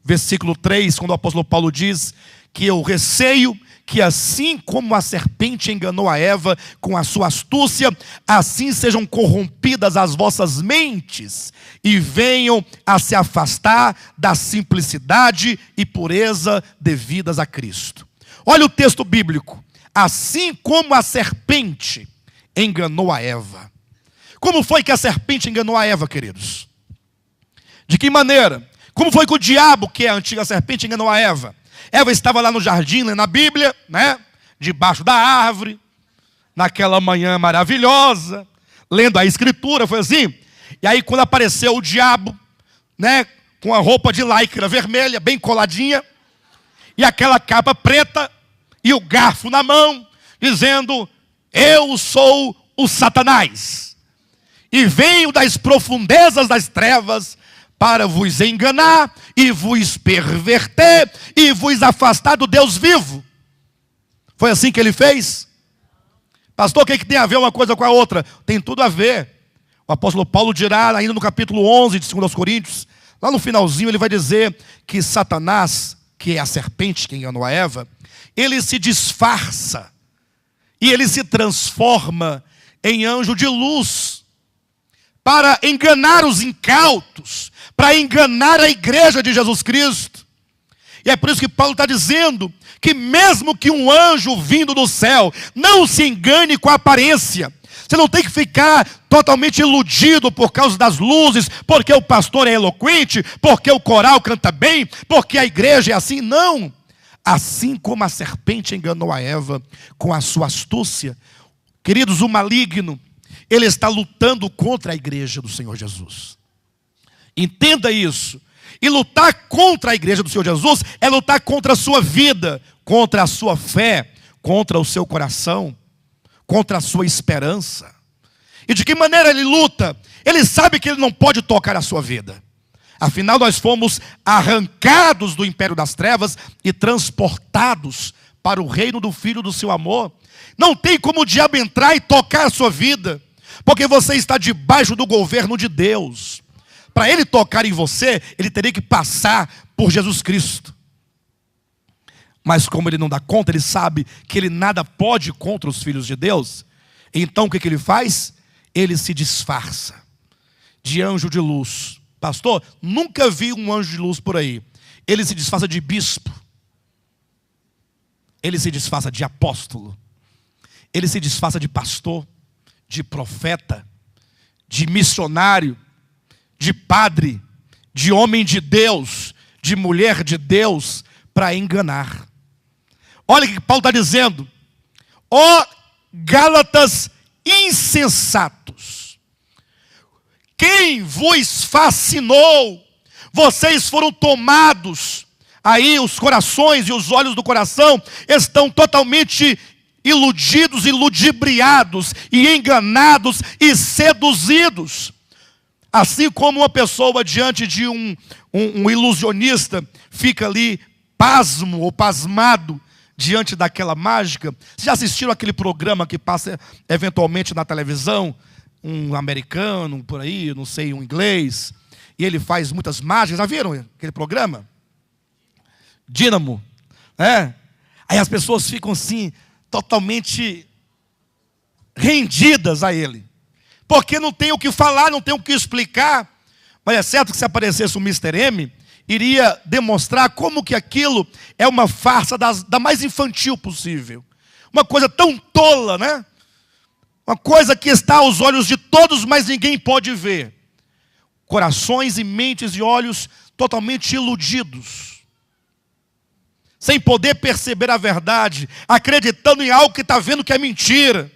versículo 3, quando o apóstolo Paulo diz que eu receio que assim como a serpente enganou a Eva com a sua astúcia, assim sejam corrompidas as vossas mentes e venham a se afastar da simplicidade e pureza devidas a Cristo. Olha o texto bíblico: assim como a serpente enganou a Eva. Como foi que a serpente enganou a Eva, queridos? De que maneira? Como foi que o diabo, que é a antiga serpente, enganou a Eva? Eva estava lá no jardim, na Bíblia, né? Debaixo da árvore, naquela manhã maravilhosa, lendo a Escritura, foi assim. E aí quando apareceu o diabo, né? Com a roupa de lycra vermelha, bem coladinha, e aquela capa preta, e o garfo na mão, dizendo: eu sou o Satanás, e venho das profundezas das trevas para vos enganar, e vos perverter, e vos afastar do Deus vivo. Foi assim que ele fez? Pastor, o que tem a ver uma coisa com a outra? Tem tudo a ver. O apóstolo Paulo dirá, ainda no capítulo 11 de 2 aos Coríntios, lá no finalzinho ele vai dizer que Satanás, que é a serpente que enganou a Eva, ele se disfarça, e ele se transforma em anjo de luz, para enganar os incautos, para enganar a igreja de Jesus Cristo. E é por isso que Paulo está dizendo que mesmo que um anjo vindo do céu, não se engane com a aparência. Você não tem que ficar totalmente iludido por causa das luzes, porque o pastor é eloquente, porque o coral canta bem, porque a igreja é assim. Não. Assim como a serpente enganou a Eva com a sua astúcia, queridos, o maligno, ele está lutando contra a igreja do Senhor Jesus. Entenda isso. E lutar contra a igreja do Senhor Jesus é lutar contra a sua vida, contra a sua fé, contra o seu coração, contra a sua esperança. E de que maneira ele luta? Ele sabe que ele não pode tocar a sua vida. Afinal, nós fomos arrancados do império das trevas e transportados para o reino do Filho do seu amor. Não tem como o diabo entrar e tocar a sua vida, porque você está debaixo do governo de Deus. Para ele tocar em você, ele teria que passar por Jesus Cristo. Mas como ele não dá conta, ele sabe que ele nada pode contra os filhos de Deus. Então o que ele faz? Ele se disfarça de anjo de luz. Pastor, nunca vi um anjo de luz por aí. Ele se disfarça de bispo. Ele se disfarça de apóstolo. Ele se disfarça de pastor, de profeta, de missionário, de padre, de homem de Deus, de mulher de Deus, para enganar. Olha o que Paulo está dizendo. Ó Gálatas insensatos, quem vos fascinou? Vocês foram tomados, aí os corações e os olhos do coração estão totalmente iludidos e ludibriados, e enganados e seduzidos. Assim como uma pessoa diante de um ilusionista fica ali pasmo ou pasmado diante daquela mágica. Vocês já assistiram aquele programa que passa eventualmente na televisão? Um americano, por aí, não sei, um inglês, e ele faz muitas mágicas. Já viram aquele programa? Dínamo. Aí as pessoas ficam assim, totalmente rendidas a ele, porque não tem o que falar, não tem o que explicar. Mas é certo que se aparecesse o Mr. M, iria demonstrar como que aquilo é uma farsa da mais infantil possível. Uma coisa tão tola, né? Uma coisa que está aos olhos de todos, mas ninguém pode ver. Corações e mentes e olhos totalmente iludidos, sem poder perceber a verdade, acreditando em algo que está vendo que é mentira.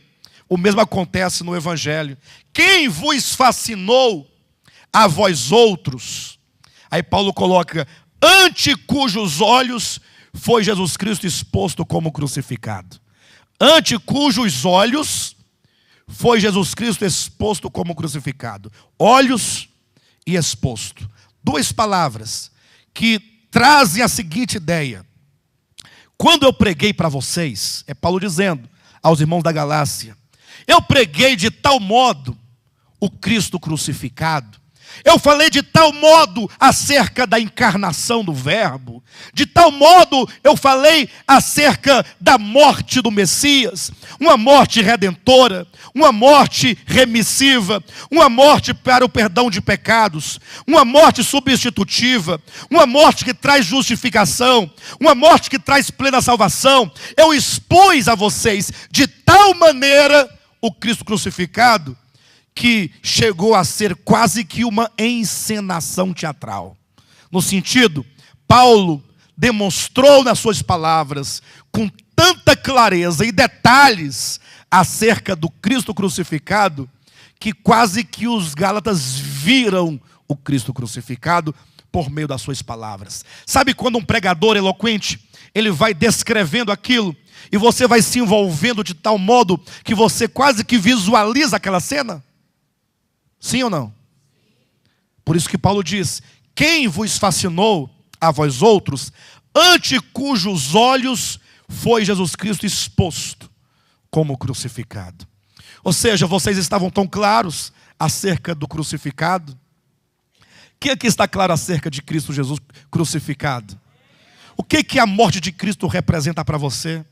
O mesmo acontece no Evangelho. Quem vos fascinou a vós outros? Aí Paulo coloca, ante cujos olhos foi Jesus Cristo exposto como crucificado. Ante cujos olhos foi Jesus Cristo exposto como crucificado. Olhos e exposto. Duas palavras que trazem a seguinte ideia. Quando eu preguei para vocês, é Paulo dizendo aos irmãos da Galácia, eu preguei de tal modo o Cristo crucificado. Eu falei de tal modo acerca da encarnação do Verbo. De tal modo eu falei acerca da morte do Messias. Uma morte redentora, uma morte remissiva, uma morte para o perdão de pecados, uma morte substitutiva, uma morte que traz justificação, uma morte que traz plena salvação. Eu expus a vocês de tal maneira o Cristo crucificado, que chegou a ser quase que uma encenação teatral. No sentido, Paulo demonstrou nas suas palavras, com tanta clareza e detalhes acerca do Cristo crucificado, que quase que os Gálatas viram o Cristo crucificado por meio das suas palavras. Sabe quando um pregador eloquente, ele vai descrevendo aquilo, e você vai se envolvendo de tal modo que você quase que visualiza aquela cena? Sim ou não? Por isso que Paulo diz, quem vos fascinou a vós outros, ante cujos olhos foi Jesus Cristo exposto como crucificado. Ou seja, vocês estavam tão claros acerca do crucificado. O que aqui está claro acerca de Cristo Jesus crucificado? O que a morte de Cristo representa para você?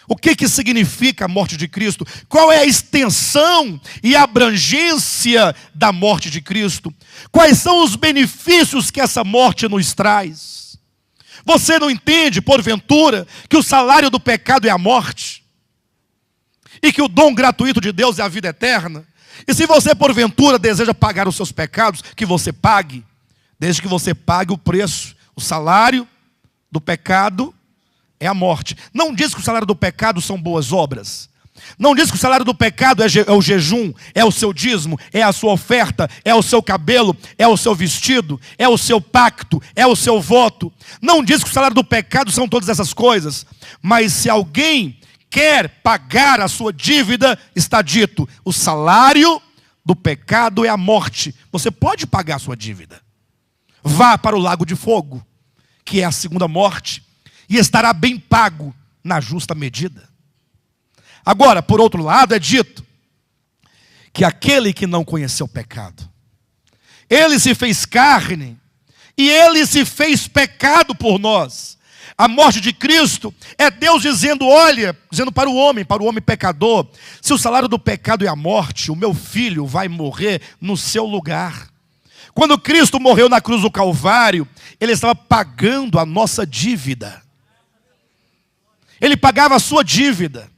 O que significa a morte de Cristo? Qual é a extensão e a abrangência da morte de Cristo? Quais são os benefícios que essa morte nos traz? Você não entende, porventura, que o salário do pecado é a morte? E que o dom gratuito de Deus é a vida eterna? E se você, porventura, deseja pagar os seus pecados, que você pague, desde que você pague o preço. O salário do pecado é a morte. Não diz que o salário do pecado são boas obras. Não diz que o salário do pecado é o jejum, é o seu dízimo, é a sua oferta, é o seu cabelo, é o seu vestido, é o seu pacto, é o seu voto. Não diz que o salário do pecado são todas essas coisas. Mas se alguém quer pagar a sua dívida, está dito, o salário do pecado é a morte. Você pode pagar a sua dívida. Vá para o lago de fogo, que é a segunda morte, e estará bem pago na justa medida. Agora, por outro lado, é dito que aquele que não conheceu o pecado, ele se fez carne, e ele se fez pecado por nós, A morte de Cristo é Deus dizendo, olha, dizendo para o homem pecador, se o salário do pecado é a morte, o meu filho vai morrer no seu lugar. Quando Cristo morreu na cruz do Calvário, Ele estava pagando a nossa dívida. Ele pagava a sua dívida.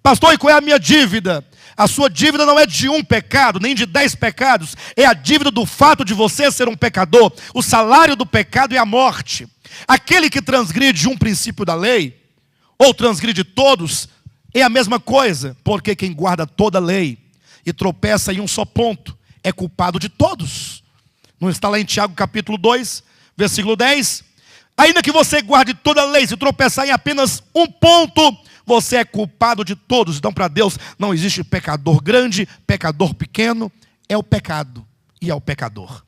Pastor, e qual é a minha dívida? A sua dívida não é de um pecado, nem de 10 pecados. É a dívida do fato de você ser um pecador. O salário do pecado é a morte. Aquele que transgride um princípio da lei, ou transgride todos, é a mesma coisa. Porque quem guarda toda a lei e tropeça em um só ponto, é culpado de todos. Não está lá em Tiago capítulo 2, versículo 10? Ainda que você guarde toda a lei, se tropeçar em apenas um ponto, você é culpado de todos. Então para Deus não existe pecador grande, pecador pequeno, é o pecado e é o pecador.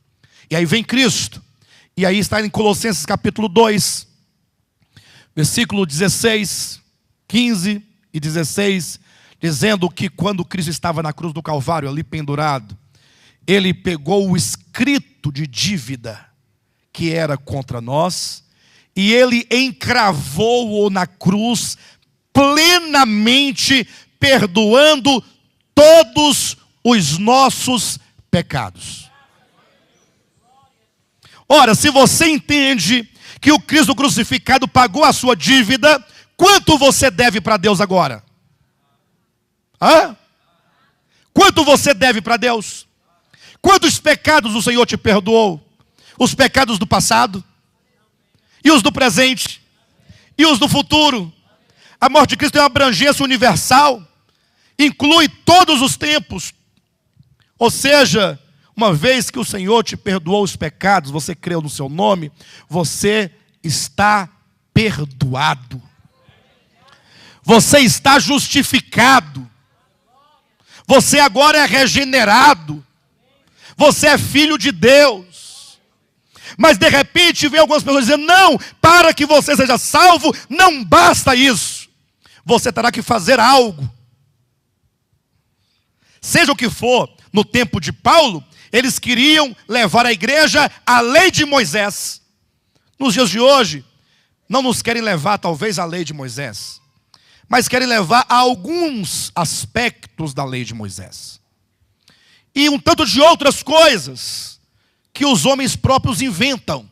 E aí vem Cristo, e aí está em Colossenses capítulo 2, versículo 16, 15 e 16, dizendo que quando Cristo estava na cruz do Calvário, ali pendurado, Ele pegou o escrito de dívida que era contra nós, e Ele encravou-o na cruz, plenamente perdoando todos os nossos pecados. Ora, se você entende que o Cristo crucificado pagou a sua dívida, quanto você deve para Deus agora? Hã? Quanto você deve para Deus? Quantos pecados o Senhor te perdoou? Os pecados do passado, e os do presente, e os do futuro. A morte de Cristo tem uma abrangência universal, inclui todos os tempos. Ou seja, uma vez que o Senhor te perdoou os pecados, você creu no seu nome, você está perdoado. Você está justificado. Você agora é regenerado. Você é filho de Deus. Mas de repente vem algumas pessoas dizendo, não, para que você seja salvo, não basta isso. Você terá que fazer algo. Seja o que for, no tempo de Paulo, eles queriam levar a igreja à lei de Moisés. Nos dias de hoje, não nos querem levar talvez à lei de Moisés, mas querem levar a alguns aspectos da lei de Moisés. E um tanto de outras coisas que os homens próprios inventam,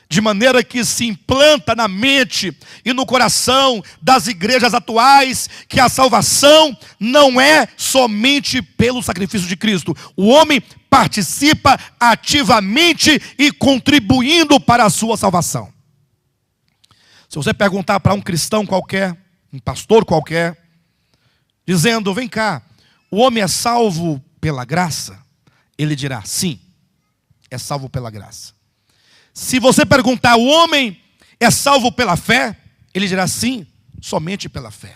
de maneira que se implanta na mente e no coração das igrejas atuais que a salvação não é somente pelo sacrifício de Cristo. O homem participa ativamente e contribuindo para a sua salvação. Se você perguntar para um cristão qualquer, um pastor qualquer, dizendo, vem cá, o homem é salvo pela graça? Ele dirá, sim, é salvo pela graça. Se você perguntar, o homem é salvo pela fé? Ele dirá, sim, somente pela fé.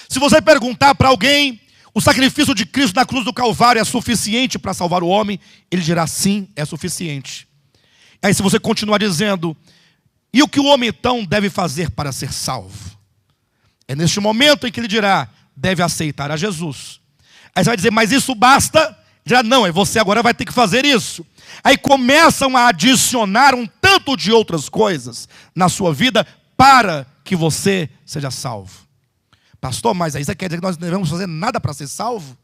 Se você perguntar para alguém, o sacrifício de Cristo na cruz do Calvário é suficiente para salvar o homem? Ele dirá, sim, é suficiente. Aí se você continuar dizendo, e o que o homem então deve fazer para ser salvo? É neste momento em que ele dirá, deve aceitar a Jesus. Aí você vai dizer, mas isso basta? Ele dirá, não, você agora vai ter que fazer isso. Aí começam a adicionar um tanto de outras coisas na sua vida para que você seja salvo. Pastor, mas aí você quer dizer que nós não devemos fazer nada para ser salvo?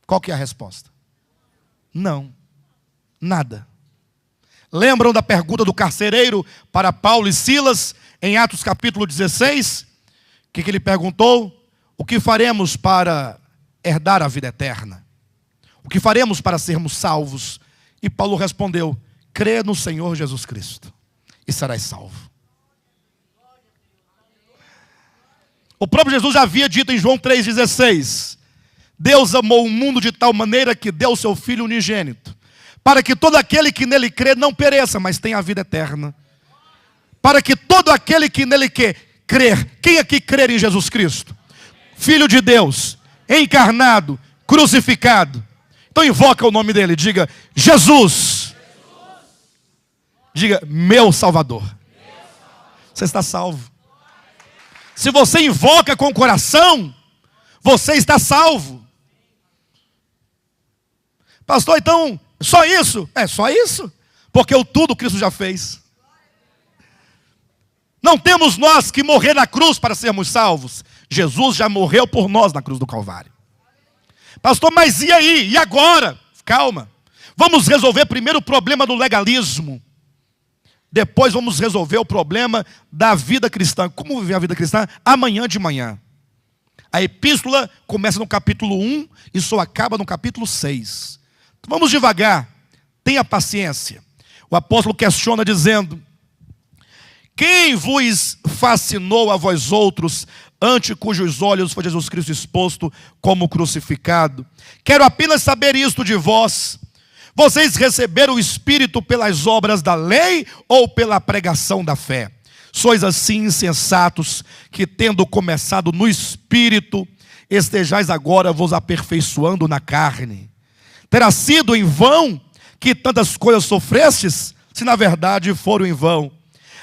Qual que é a resposta? Não, nada. Lembram da pergunta do carcereiro para Paulo e Silas, em Atos capítulo 16? O que ele perguntou? O que faremos para herdar a vida eterna? O que faremos para sermos salvos? E Paulo respondeu, crê no Senhor Jesus Cristo e serás salvo. O próprio Jesus já havia dito em João 3,16, Deus amou o mundo de tal maneira que deu o seu Filho unigênito, para que todo aquele que nele crê não pereça, mas tenha a vida eterna. Para que todo aquele que nele crer, quem aqui crer em Jesus Cristo? Filho de Deus, encarnado, crucificado. Então invoca o nome dele, diga, Jesus. Diga, meu Salvador. Você está salvo. Se você invoca com o coração, você está salvo. Pastor, então, só isso? É só isso? Porque o tudo Cristo já fez. Não temos nós que morrer na cruz para sermos salvos. Jesus já morreu por nós na cruz do Calvário. Pastor, mas e aí? E agora? Calma. Vamos resolver primeiro o problema do legalismo. Depois vamos resolver o problema da vida cristã. Como viver a vida cristã? Amanhã de manhã. A epístola começa no capítulo 1 e só acaba no capítulo 6. Então vamos devagar. Tenha paciência. O apóstolo questiona dizendo: quem vos fascinou a vós outros, ante cujos olhos foi Jesus Cristo exposto como crucificado? Quero apenas saber isto de vós: vocês receberam o Espírito pelas obras da lei ou pela pregação da fé? Sois assim insensatos, que tendo começado no Espírito, estejais agora vos aperfeiçoando na carne. Terá sido em vão que tantas coisas sofrestes, se na verdade foram em vão.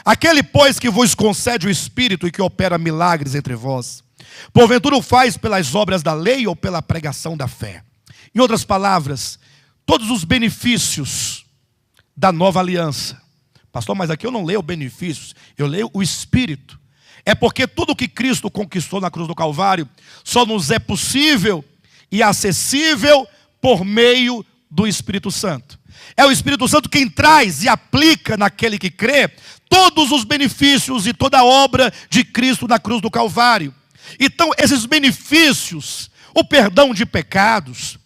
Aquele, pois, que vos concede o Espírito e que opera milagres entre vós, porventura o faz pelas obras da lei ou pela pregação da fé? Em outras palavras, todos os benefícios da nova aliança. Pastor, mas aqui eu não leio benefícios, eu leio o Espírito. É porque tudo que Cristo conquistou na cruz do Calvário só nos é possível e acessível por meio do Espírito Santo. É o Espírito Santo quem traz e aplica naquele que crê todos os benefícios e toda a obra de Cristo na cruz do Calvário. Então, esses benefícios, o perdão de pecados,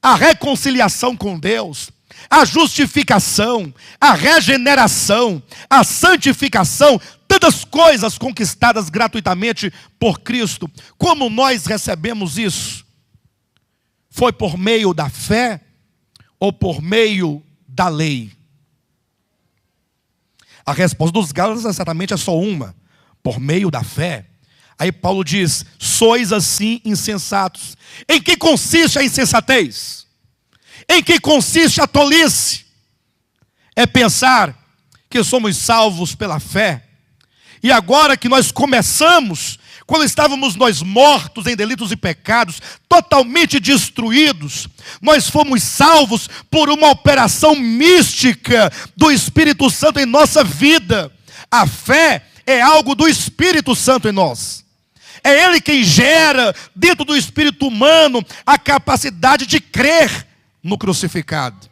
a reconciliação com Deus, a justificação, a regeneração, a santificação, tantas coisas conquistadas gratuitamente por Cristo. Como nós recebemos isso? Foi por meio da fé ou por meio da lei? A resposta dos Gálatas certamente é só uma: por meio da fé. Aí Paulo diz: sois assim insensatos. Em que consiste a insensatez? Em que consiste a tolice? É pensar que somos salvos pela fé, e agora que nós começamos, quando estávamos nós mortos em delitos e pecados, totalmente destruídos, nós fomos salvos por uma operação mística do Espírito Santo em nossa vida. A fé é algo do Espírito Santo em nós. É Ele quem gera dentro do espírito humano a capacidade de crer no crucificado.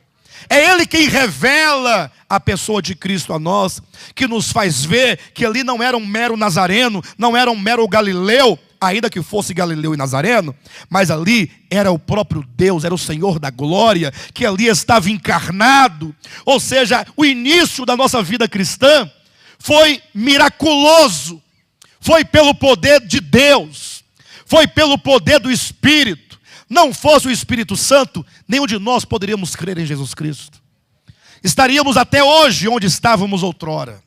É Ele quem revela a pessoa de Cristo a nós, que nos faz ver que ali não era um mero nazareno, não era um mero galileu, ainda que fosse Galileu e Nazareno, mas ali era o próprio Deus, era o Senhor da glória, que ali estava encarnado. Ou seja, o início da nossa vida cristã foi miraculoso, foi pelo poder de Deus, foi pelo poder do Espírito. Não fosse o Espírito Santo, nenhum de nós poderíamos crer em Jesus Cristo. Estaríamos até hoje onde estávamos outrora,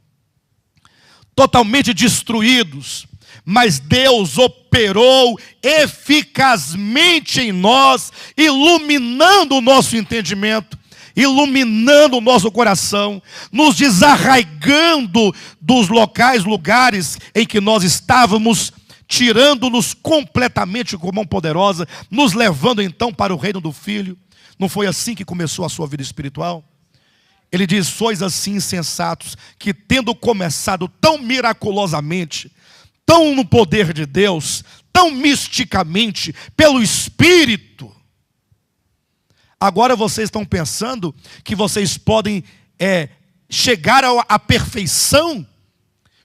totalmente destruídos. Mas Deus operou eficazmente em nós, iluminando o nosso entendimento, iluminando o nosso coração, nos desarraigando dos lugares em que nós estávamos, tirando-nos completamente com mão poderosa, nos levando então para o reino do Filho. Não foi assim que começou a sua vida espiritual? Ele diz: sois assim insensatos, que tendo começado tão miraculosamente, tão no poder de Deus, tão misticamente, pelo Espírito, agora vocês estão pensando que vocês podem chegar à perfeição,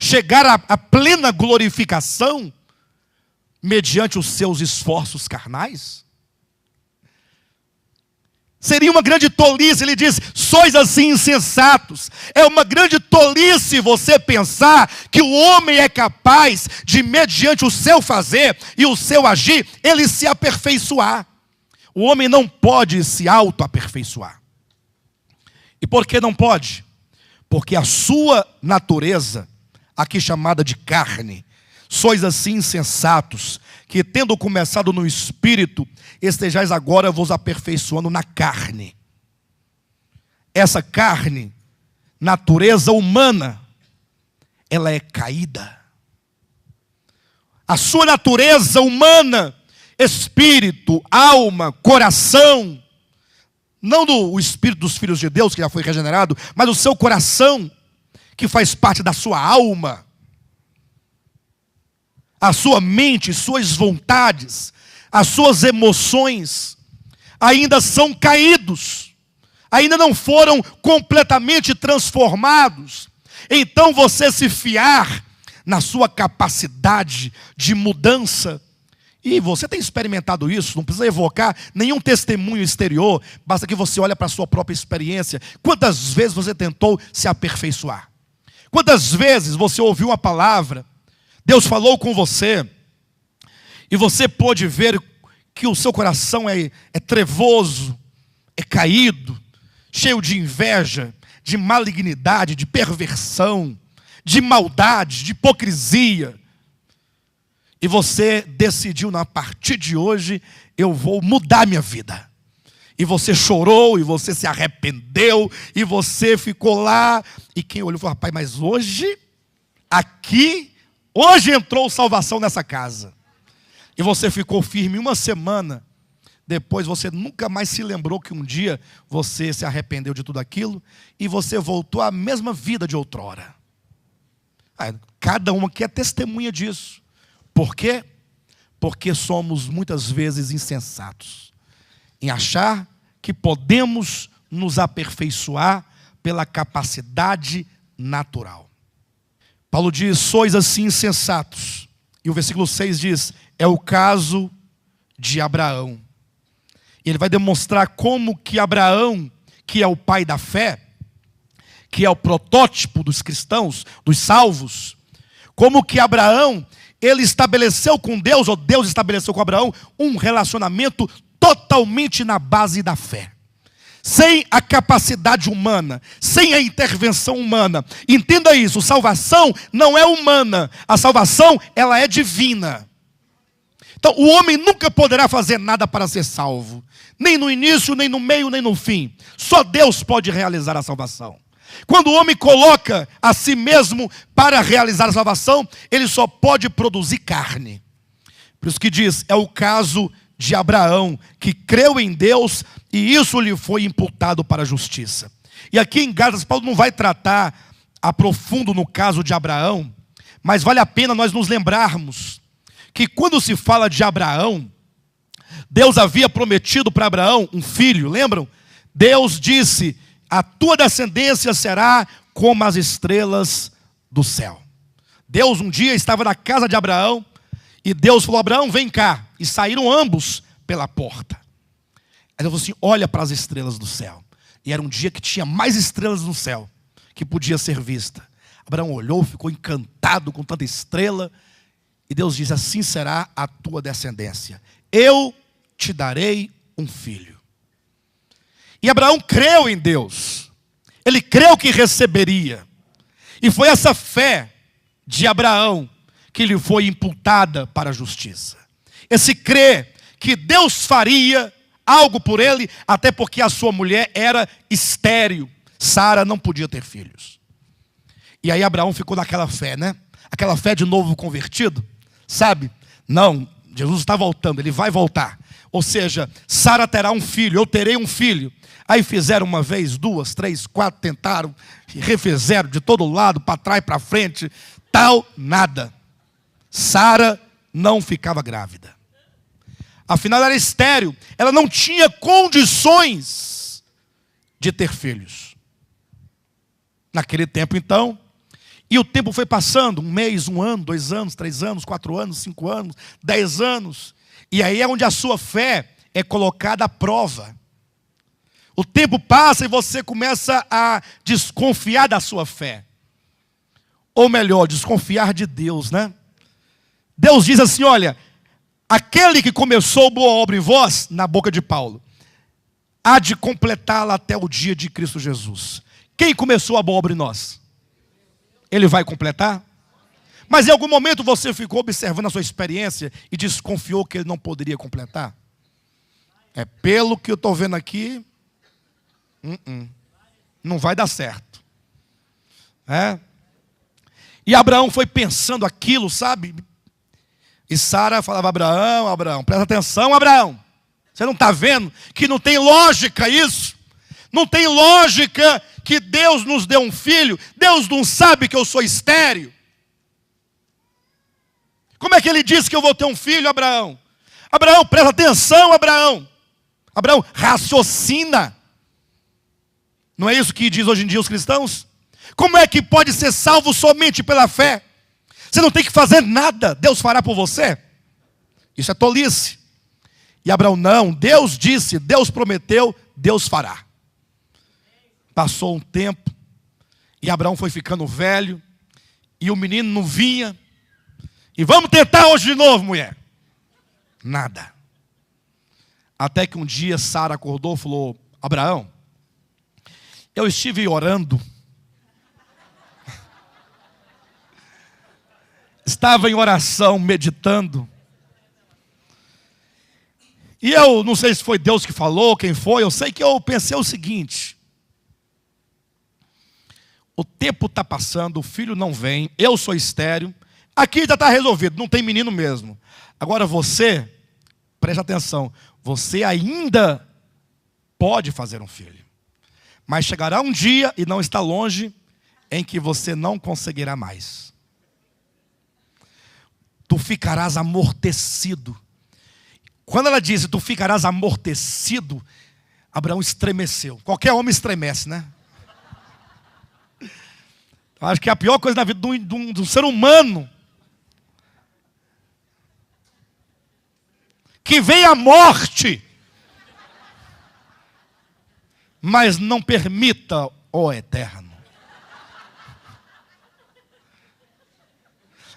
chegar à plena glorificação, mediante os seus esforços carnais? Seria uma grande tolice. Ele diz: sois assim insensatos. É uma grande tolice você pensar que o homem é capaz de, mediante o seu fazer e o seu agir, ele se aperfeiçoar. O homem não pode se auto-aperfeiçoar. E por que não pode? Porque a sua natureza, aqui chamada de carne, sois assim insensatos, que tendo começado no Espírito, estejais agora vos aperfeiçoando na carne. Essa carne, natureza humana, ela é caída. A sua natureza humana, espírito, alma, coração, não do espírito dos filhos de Deus, que já foi regenerado, mas o seu coração, que faz parte da sua alma, a sua mente, suas vontades, as suas emoções ainda são caídos, ainda não foram completamente transformados. Então você se fiar na sua capacidade de mudança, e você tem experimentado isso, não precisa evocar nenhum testemunho exterior, basta que você olhe para a sua própria experiência. Quantas vezes você tentou se aperfeiçoar? Quantas vezes você ouviu uma palavra, Deus falou com você, e você pôde ver que o seu coração é trevoso, é caído, cheio de inveja, de malignidade, de perversão, de maldade, de hipocrisia. E você decidiu, a partir de hoje, eu vou mudar minha vida. E você chorou, e você se arrependeu, e você ficou lá. E quem olhou falou: rapaz, mas hoje entrou salvação nessa casa. E você ficou firme uma semana. Depois você nunca mais se lembrou que um dia você se arrependeu de tudo aquilo. E você voltou à mesma vida de outrora. Cada uma aqui é testemunha disso. Por quê? Porque somos muitas vezes insensatos em achar que podemos nos aperfeiçoar pela capacidade natural. Paulo diz: sois assim insensatos. E o versículo 6 diz: é o caso de Abraão. E ele vai demonstrar como que Abraão, que é o pai da fé, que é o protótipo dos cristãos, dos salvos, como que Abraão, ele estabeleceu com Deus, ou Deus estabeleceu com Abraão, um relacionamento totalmente na base da fé. Sem a capacidade humana, sem a intervenção humana. Entenda isso, salvação não é humana, a salvação ela é divina. Então o homem nunca poderá fazer nada para ser salvo. Nem no início, nem no meio, nem no fim. Só Deus pode realizar a salvação. Quando o homem coloca a si mesmo para realizar a salvação, ele só pode produzir carne. Por isso que diz, é o caso de Abraão, que creu em Deus e isso lhe foi imputado para a justiça. E aqui em Gálatas, Paulo não vai tratar a profundo no caso de Abraão, mas vale a pena nós nos lembrarmos que quando se fala de Abraão, Deus havia prometido para Abraão um filho, lembram? Deus disse: a tua descendência será como as estrelas do céu. Deus um dia estava na casa de Abraão e Deus falou: Abraão, vem cá. E saíram ambos pela porta. Aí Deus falou assim: olha para as estrelas do céu. E era um dia que tinha mais estrelas no céu que podia ser vista. Abraão olhou, ficou encantado com tanta estrela. E Deus disse: assim será a tua descendência. Eu te darei um filho. E Abraão creu em Deus. Ele creu que receberia. E foi essa fé de Abraão que lhe foi imputada para a justiça. Esse crer que Deus faria algo por ele, até porque a sua mulher era estéril. Sara não podia ter filhos. E aí Abraão ficou naquela fé, né? Aquela fé de novo convertido. Sabe? Não, Jesus está voltando, ele vai voltar. Ou seja, Sara terá um filho, eu terei um filho. Aí fizeram uma vez, duas, três, quatro, tentaram, refizeram de todo lado, para trás, para frente, tal, nada. Sara não ficava grávida. Afinal, era estéril, ela não tinha condições de ter filhos. Naquele tempo, então, e o tempo foi passando, 1 mês, 1 ano, 2 anos, 3 anos, 4 anos, 5 anos, 10 anos. E aí é onde a sua fé é colocada à prova. O tempo passa e você começa a desconfiar da sua fé. Ou melhor, desconfiar de Deus, né? Deus diz assim: olha, aquele que começou boa obra em vós, na boca de Paulo, há de completá-la até o dia de Cristo Jesus. Quem começou a boa obra em nós? Ele vai completar? Mas em algum momento você ficou observando a sua experiência e desconfiou que ele não poderia completar? É pelo que eu estou vendo aqui, não vai dar certo. E Abraão foi pensando aquilo, sabe? E Sara falava: Abraão, presta atenção, Abraão. Você não está vendo que não tem lógica isso? Não tem lógica que Deus nos deu um filho. Deus não sabe que eu sou estéril. Como é que ele disse que eu vou ter um filho, Abraão? Abraão, presta atenção, Abraão. Abraão, raciocina. Não é isso que diz hoje em dia os cristãos? Como é que pode ser salvo somente pela fé? Você não tem que fazer nada, Deus fará por você. Isso é tolice. E Abraão, não, Deus disse, Deus prometeu, Deus fará. Passou um tempo, e Abraão foi ficando velho, e o menino não vinha. E vamos tentar hoje de novo, mulher. Nada. Até que um dia Sara acordou e falou: Abraão, eu estive orando. Estava em oração, meditando. E eu não sei se foi Deus que falou, quem foi. Eu sei que eu pensei o seguinte: o tempo está passando, o filho não vem, eu sou estéril. Aqui já está resolvido, não tem menino mesmo. Agora você, preste atenção, você ainda pode fazer um filho. Mas chegará um dia, e não está longe, em que você não conseguirá mais. Tu ficarás amortecido. Quando ela disse, tu ficarás amortecido, Abraão estremeceu. Qualquer homem estremece, né? Eu acho que a pior coisa na vida de um ser humano, que vem a morte, mas não permita, ó Eterno.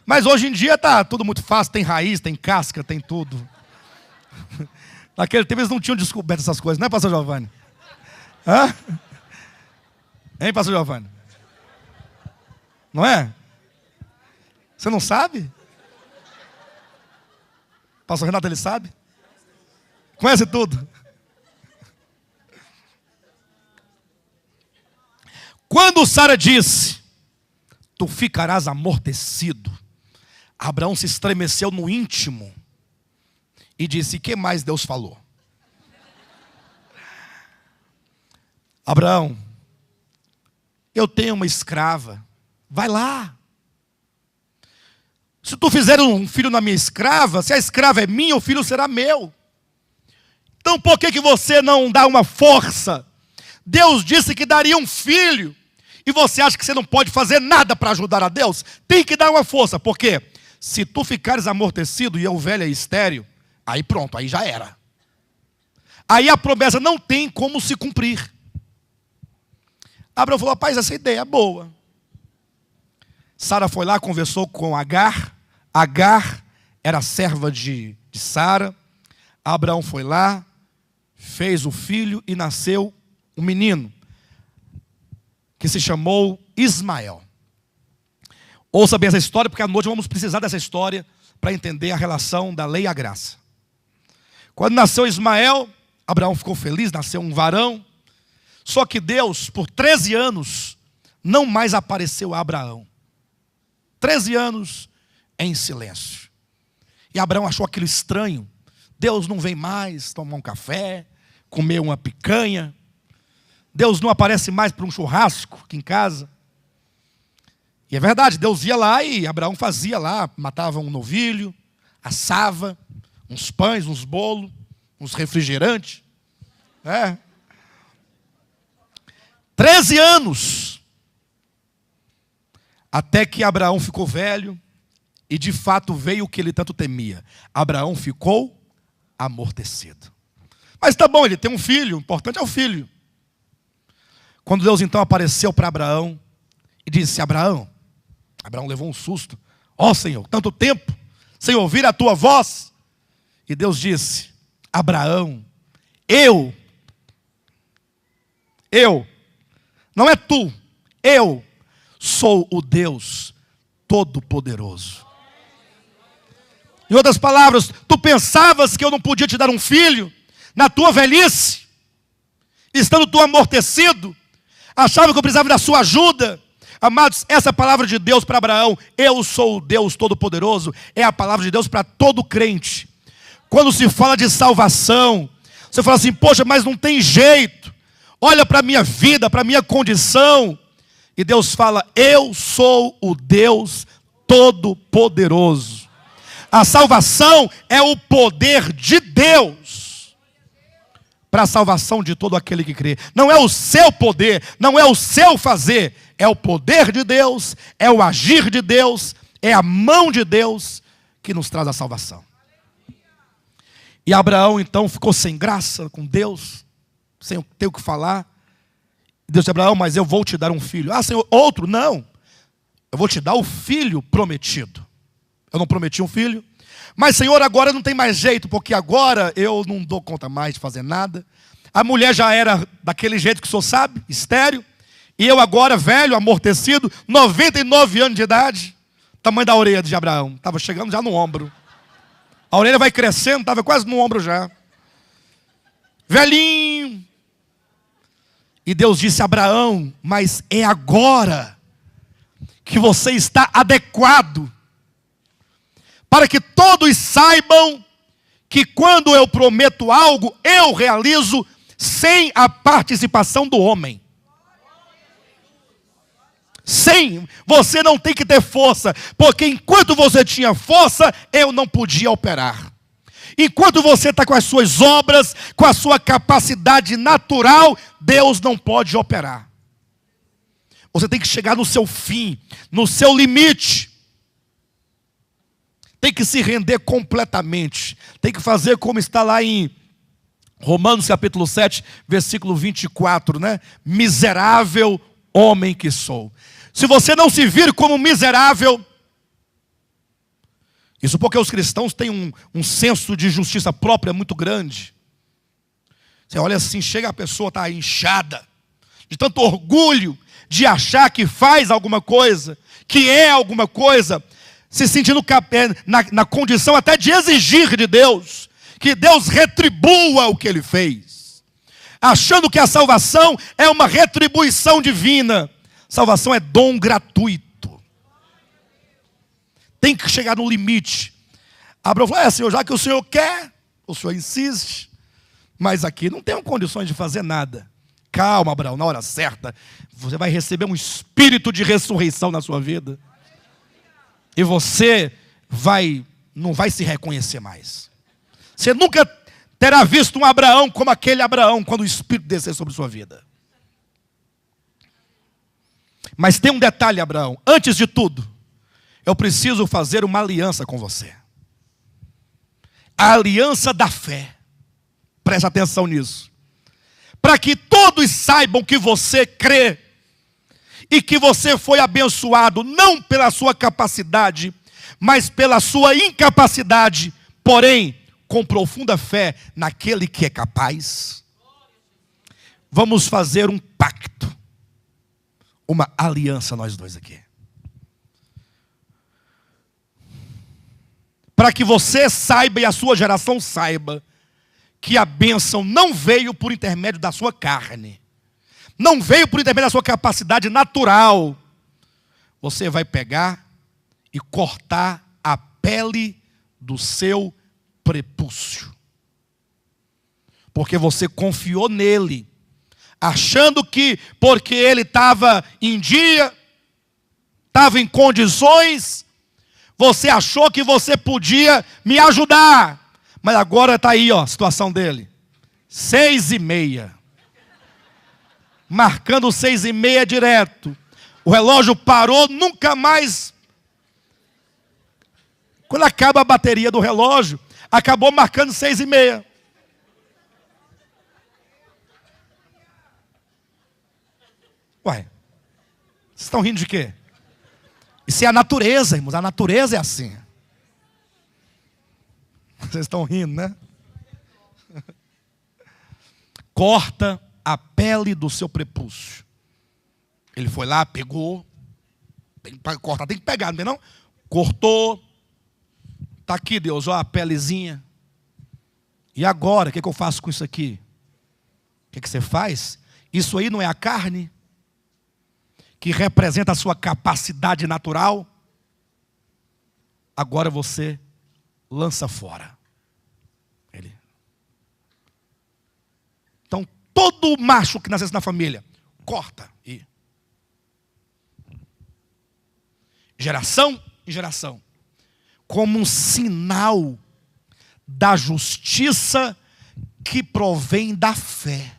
Mas hoje em dia está tudo muito fácil, tem raiz, tem casca, tem tudo. Naquele tempo eles não tinham descoberto essas coisas, não é, pastor Giovanni? Hã? Hein, pastor Giovanni? Não é? Você não sabe? Pastor Renato, ele sabe? Conhece tudo. Quando Sara disse, tu ficarás amortecido, Abraão se estremeceu no íntimo e disse, o que mais Deus falou? Abraão, eu tenho uma escrava, vai lá. Se tu fizer um filho na minha escrava, se a escrava é minha, o filho será meu. Então por que você não dá uma força? Deus disse que daria um filho, e você acha que você não pode fazer nada para ajudar a Deus? Tem que dar uma força, porque se tu ficares amortecido e eu velho e estéril, aí pronto, aí já era. Aí a promessa não tem como se cumprir. Abraão falou, rapaz, essa ideia é boa. Sara foi lá, conversou com Agar. Agar era serva de Sara. Abraão foi lá, fez o filho e nasceu um menino, que se chamou Ismael. Ouça bem essa história, porque à noite vamos precisar dessa história para entender a relação da lei e a graça. Quando nasceu Ismael, Abraão ficou feliz, nasceu um varão. Só que Deus, por 13 anos, não mais apareceu a Abraão. 13 anos em silêncio. E Abraão achou aquilo estranho. Deus não vem mais tomar um café, comer uma picanha. Deus não aparece mais para um churrasco aqui em casa. E é verdade, Deus ia lá e Abraão fazia lá, matava um novilho, assava uns pães, uns bolos, uns refrigerantes. 13 anos. Até que Abraão ficou velho e de fato veio o que ele tanto temia. Abraão ficou amortecido. Mas tá bom, ele tem um filho, o importante é o filho. Quando Deus então apareceu para Abraão e disse, Abraão levou um susto. Ó Senhor, tanto tempo sem ouvir a tua voz. E Deus disse, Abraão, eu, não é tu, eu sou o Deus Todo-Poderoso. Em outras palavras, tu pensavas que eu não podia te dar um filho na tua velhice, estando tu amortecido, achava que eu precisava da sua ajuda. Amados, essa palavra de Deus para Abraão, eu sou o Deus Todo-Poderoso, é a palavra de Deus para todo crente. Quando se fala de salvação, você fala assim, poxa, mas não tem jeito. Olha para a minha vida, para a minha condição. E Deus fala, eu sou o Deus Todo-Poderoso. A salvação é o poder de Deus para a salvação de todo aquele que crê. Não é o seu poder, não é o seu fazer, é o poder de Deus, é o agir de Deus, é a mão de Deus que nos traz a salvação. E Abraão então ficou sem graça com Deus, sem ter o que falar. Deus disse: Abraão, mas eu vou te dar um filho. Ah, Senhor, outro? Não. Eu vou te dar o filho prometido. Eu não prometi um filho. Mas, Senhor, agora não tem mais jeito, porque agora eu não dou conta mais de fazer nada. A mulher já era daquele jeito que o senhor sabe, estéril. E eu agora, velho, amortecido, 99 anos de idade. Tamanho da orelha de Abraão. Estava chegando já no ombro. A orelha vai crescendo, estava quase no ombro já. Velhinho. E Deus disse: Abraão, mas é agora que você está adequado, para que todos saibam que quando eu prometo algo, eu realizo sem a participação do homem. Sem, você não tem que ter força, porque enquanto você tinha força, eu não podia operar. Enquanto você está com as suas obras, com a sua capacidade natural, Deus não pode operar. Você tem que chegar no seu fim, no seu limite. Tem que se render completamente. Tem que fazer como está lá em Romanos capítulo 7, versículo 24, né? Miserável homem que sou. Se você não se vir como miserável, isso porque os cristãos têm um senso de justiça própria muito grande. Você olha assim, chega a pessoa, está inchada, de tanto orgulho, de achar que faz alguma coisa, que é alguma coisa, se sentindo na condição até de exigir de Deus, que Deus retribua o que ele fez. Achando que a salvação é uma retribuição divina. Salvação é dom gratuito. Tem que chegar no limite. Abraão falou: Senhor, já que o Senhor quer, o Senhor insiste, mas aqui não tenho condições de fazer nada. Calma, Abraão, na hora certa, você vai receber um espírito de ressurreição na sua vida. E você não vai se reconhecer mais. Você nunca terá visto um Abraão como aquele Abraão, quando o Espírito descer sobre sua vida. Mas tem um detalhe, Abraão. Antes de tudo, eu preciso fazer uma aliança com você. A aliança da fé. Preste atenção nisso. Para que todos saibam que você crê e que você foi abençoado não pela sua capacidade, mas pela sua incapacidade, porém com profunda fé naquele que é capaz. Vamos fazer um pacto, uma aliança nós dois aqui. Para que você saiba e a sua geração saiba que a bênção não veio por intermédio da sua carne. Não veio por intermédio da sua capacidade natural. Você vai pegar e cortar a pele do seu prepúcio. Porque você confiou nele, achando que porque ele estava em dia, estava em condições, você achou que você podia me ajudar. Mas agora está aí, ó, a situação dele. 6:30. Marcando 6:30 direto. O relógio parou, nunca mais. Quando acaba a bateria do relógio, acabou marcando 6:30. Ué, vocês estão rindo de quê? Isso é a natureza, irmãos. A natureza é assim. Vocês estão rindo, né? Corta a pele do seu prepúcio. Ele foi lá, pegou. Tem que cortar, tem que pegar, não tem não? Cortou. Está aqui, Deus, ó, a pelezinha. E agora, o que eu faço com isso aqui? O que você faz? Isso aí não é a carne? Que representa a sua capacidade natural? Agora você lança fora. Então, todo macho que nascesse na família, corta. E geração em geração. como um sinal da justiça que provém da fé.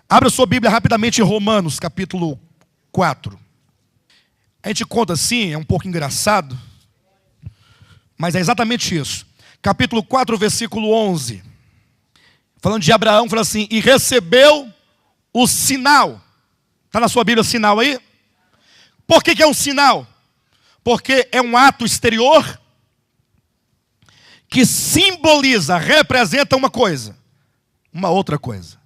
Abra sua Bíblia rapidamente em Romanos, capítulo 4. A gente conta assim, é um pouco engraçado, mas é exatamente isso. Capítulo 4, versículo 11. Falando de Abraão, fala assim: e recebeu o sinal. Está na sua Bíblia sinal aí? Por que é um sinal? Porque é um ato exterior que simboliza, representa uma coisa, uma outra coisa.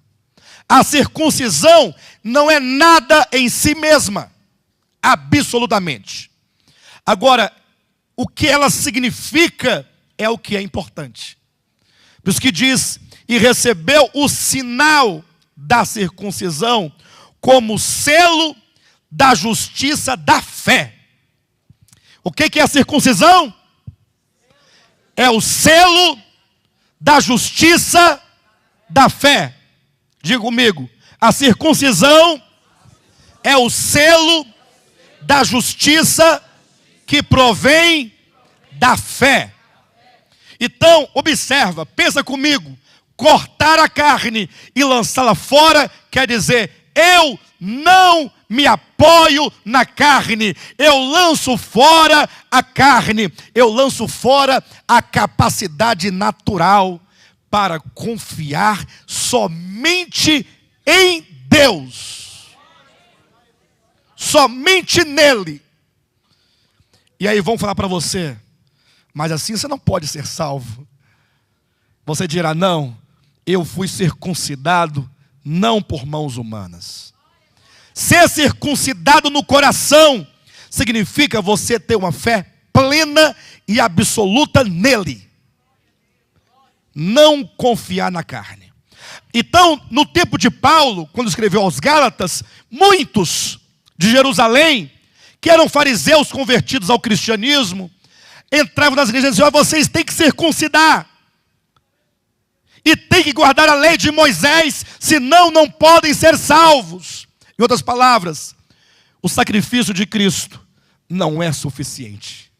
A circuncisão não é nada em si mesma, absolutamente. Agora, o que ela significa é o que é importante. Por isso que diz, e recebeu o sinal da circuncisão como selo da justiça da fé. O que é a circuncisão? É o selo da justiça da fé. Diga comigo, a circuncisão é o selo da justiça que provém da fé. Então, observa, pensa comigo, cortar a carne e lançá-la fora quer dizer, eu não me apoio na carne, eu lanço fora a carne, eu lanço fora a capacidade natural para confiar somente em Deus, somente nele. E aí vão falar para você, mas assim você não pode ser salvo. Você dirá, não, eu fui circuncidado não por mãos humanas. Ser circuncidado no coração significa você ter uma fé plena e absoluta nele. Não confiar na carne. Então, no tempo de Paulo, quando escreveu aos Gálatas, muitos de Jerusalém, que eram fariseus convertidos ao cristianismo, entravam nas igrejas e diziam, vocês têm que circuncidar. E têm que guardar a lei de Moisés, senão não podem ser salvos. Em outras palavras, o sacrifício de Cristo não é suficiente.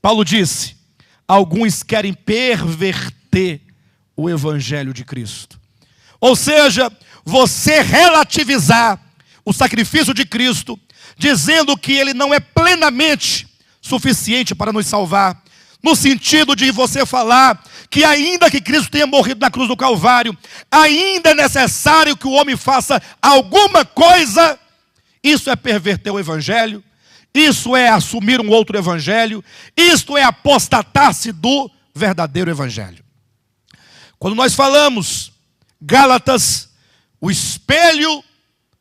Paulo disse, alguns querem perverter o evangelho de Cristo. Ou seja, você relativizar o sacrifício de Cristo, dizendo que ele não é plenamente suficiente para nos salvar, no sentido de você falar que ainda que Cristo tenha morrido na cruz do Calvário, ainda é necessário que o homem faça alguma coisa. Isso é perverter o evangelho, isso é assumir um outro evangelho, isto é apostatar-se do verdadeiro evangelho. Quando nós falamos Gálatas, o espelho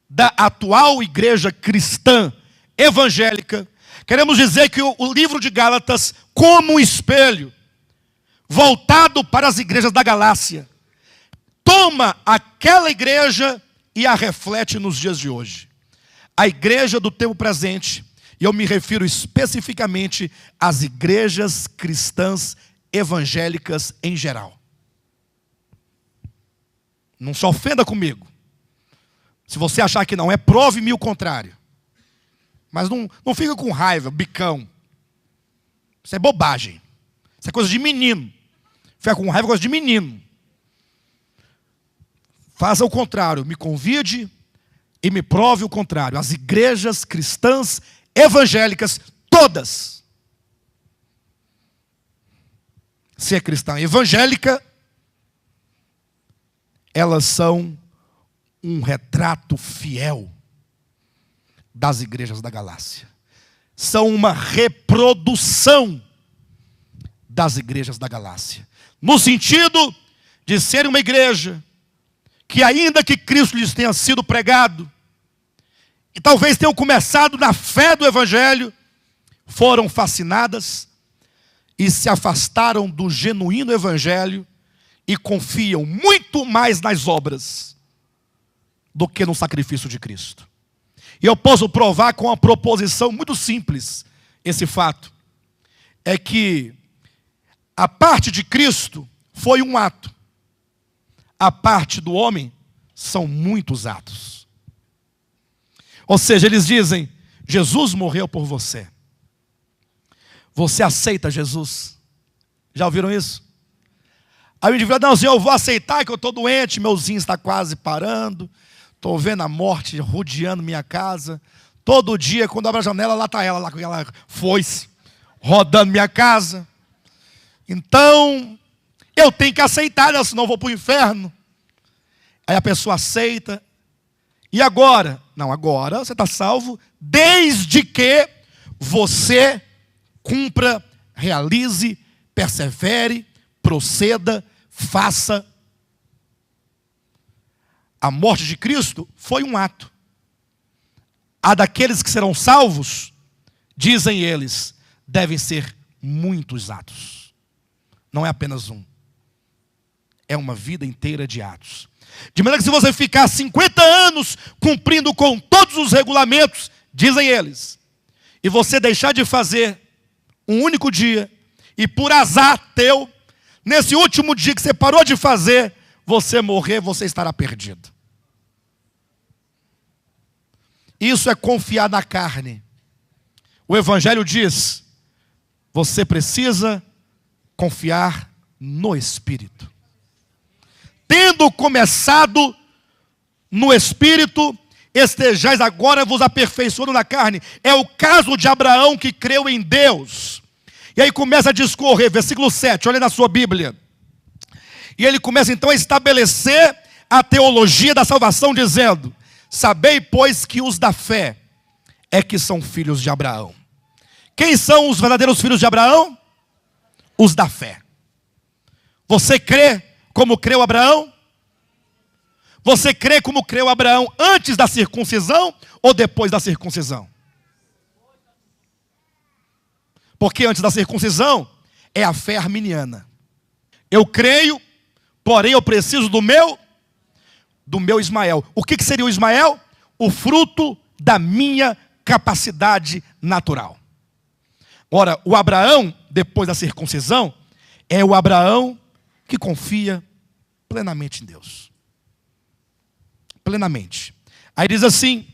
da atual igreja cristã evangélica, queremos dizer que o livro de Gálatas, como um espelho, voltado para as igrejas da Galácia, toma aquela igreja e a reflete nos dias de hoje. A igreja do tempo presente, e eu me refiro especificamente às igrejas cristãs evangélicas em geral. Não se ofenda comigo. Se você achar que não é, prove-me o contrário. Mas não fica com raiva, bicão. Isso é bobagem. Isso é coisa de menino. Ficar com raiva é coisa de menino. Faça o contrário. Me convide e me prove o contrário. As igrejas cristãs evangélicas, todas. Se é cristã evangélica, elas são um retrato fiel das igrejas da Galácia. São uma reprodução das igrejas da Galácia. No sentido de ser uma igreja que ainda que Cristo lhes tenha sido pregado, e talvez tenham começado na fé do evangelho, foram fascinadas e se afastaram do genuíno evangelho e confiam muito mais nas obras do que no sacrifício de Cristo. E eu posso provar com uma proposição muito simples esse fato. É que a parte de Cristo foi um ato. A parte do homem são muitos atos. Ou seja, eles dizem, Jesus morreu por você. Você aceita Jesus? Já ouviram isso? Aí o indivíduo fala, não, Senhor, eu vou aceitar que eu estou doente, meu rim está quase parando, estou vendo a morte rodeando minha casa. Todo dia, quando abre a janela, lá está ela, lá com aquela foice, rodando minha casa. Então, eu tenho que aceitar, né? Senão eu vou para o inferno. Aí a pessoa aceita. E agora? Não, agora você está salvo, desde que você cumpra, realize, persevere, proceda, faça. A morte de Cristo foi um ato. A daqueles que serão salvos, dizem eles, devem ser muitos atos. Não é apenas um. É uma vida inteira de atos. De maneira que se você ficar 50 anos cumprindo com todos os regulamentos, dizem eles, e você deixar de fazer um único dia, e por azar teu, nesse último dia que você parou de fazer, você morrer, você estará perdido. Isso é confiar na carne. O Evangelho diz, você precisa confiar no Espírito. Tendo começado no Espírito, estejais agora vos aperfeiçoando na carne. É o caso de Abraão que creu em Deus. E aí começa a discorrer, versículo 7, olha na sua Bíblia. E ele começa então a estabelecer a teologia da salvação, dizendo, sabei, pois, que os da fé é que são filhos de Abraão. Quem são os verdadeiros filhos de Abraão? Os da fé. Você crê como creu Abraão? Você crê como creu Abraão antes da circuncisão ou depois da circuncisão? Porque antes da circuncisão é a fé arminiana. Eu creio, porém eu preciso do meu Ismael. O que seria o Ismael? O fruto da minha capacidade natural. Ora, o Abraão, depois da circuncisão, é o Abraão que confia plenamente em Deus. Plenamente. Aí diz assim,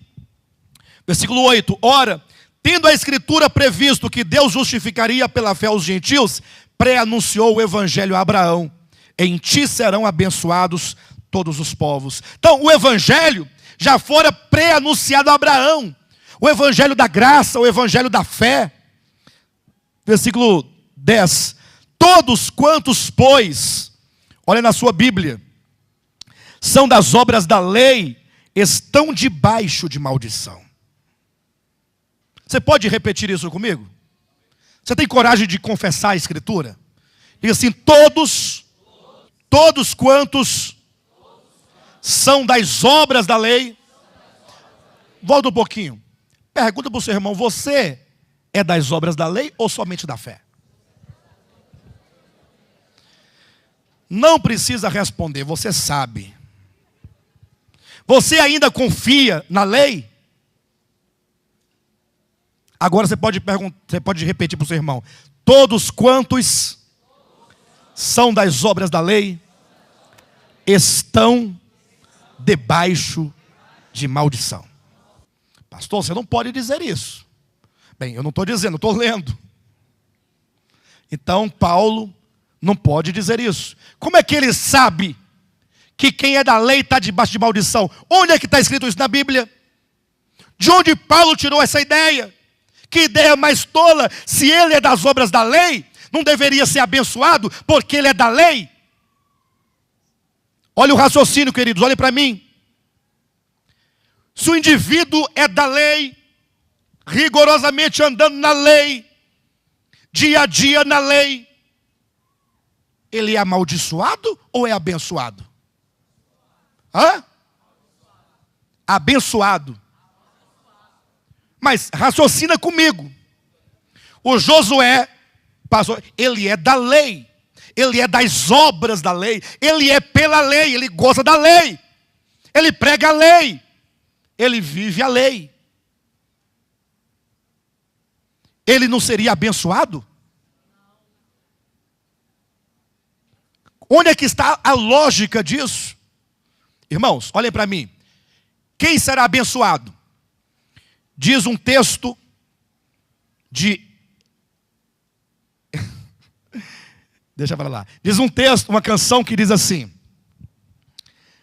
versículo 8, ora, tendo a Escritura previsto que Deus justificaria pela fé os gentios, pré-anunciou o Evangelho a Abraão, em ti serão abençoados todos os povos. Então, o Evangelho já fora pré-anunciado a Abraão. O Evangelho da graça, o Evangelho da fé. Versículo 10. Todos quantos, pois, olha na sua Bíblia, são das obras da lei, estão debaixo de maldição. Você pode repetir isso comigo? Você tem coragem de confessar a Escritura? Diga assim, todos quantos são das obras da lei. Volta um pouquinho. Pergunta para o seu irmão, você é das obras da lei ou somente da fé? Não precisa responder, você sabe. Você ainda confia na lei? Agora você pode repetir para o seu irmão. Todos quantos são das obras da lei estão debaixo de maldição. Pastor, você não pode dizer isso. Bem, eu não estou dizendo, eu estou lendo. Então, Paulo não pode dizer isso. Como é que ele sabe que quem é da lei está debaixo de maldição? Onde é que está escrito isso na Bíblia? De onde Paulo tirou essa ideia? Que ideia mais tola! Se ele é das obras da lei, não deveria ser abençoado porque ele é da lei? Olha o raciocínio, queridos, olhem para mim. Se o indivíduo é da lei, rigorosamente andando na lei, dia a dia na lei, ele é amaldiçoado ou é abençoado? Hã? Abençoado. Mas raciocina comigo. O Josué, pastor, ele é da lei. Ele é das obras da lei. Ele é pela lei. Ele gosta da lei. Ele prega a lei. Ele vive a lei. Ele não seria abençoado? Onde é que está a lógica disso? Irmãos, olhem para mim. Quem será abençoado? Diz um texto de Deixa para lá. Diz um texto, uma canção que diz assim: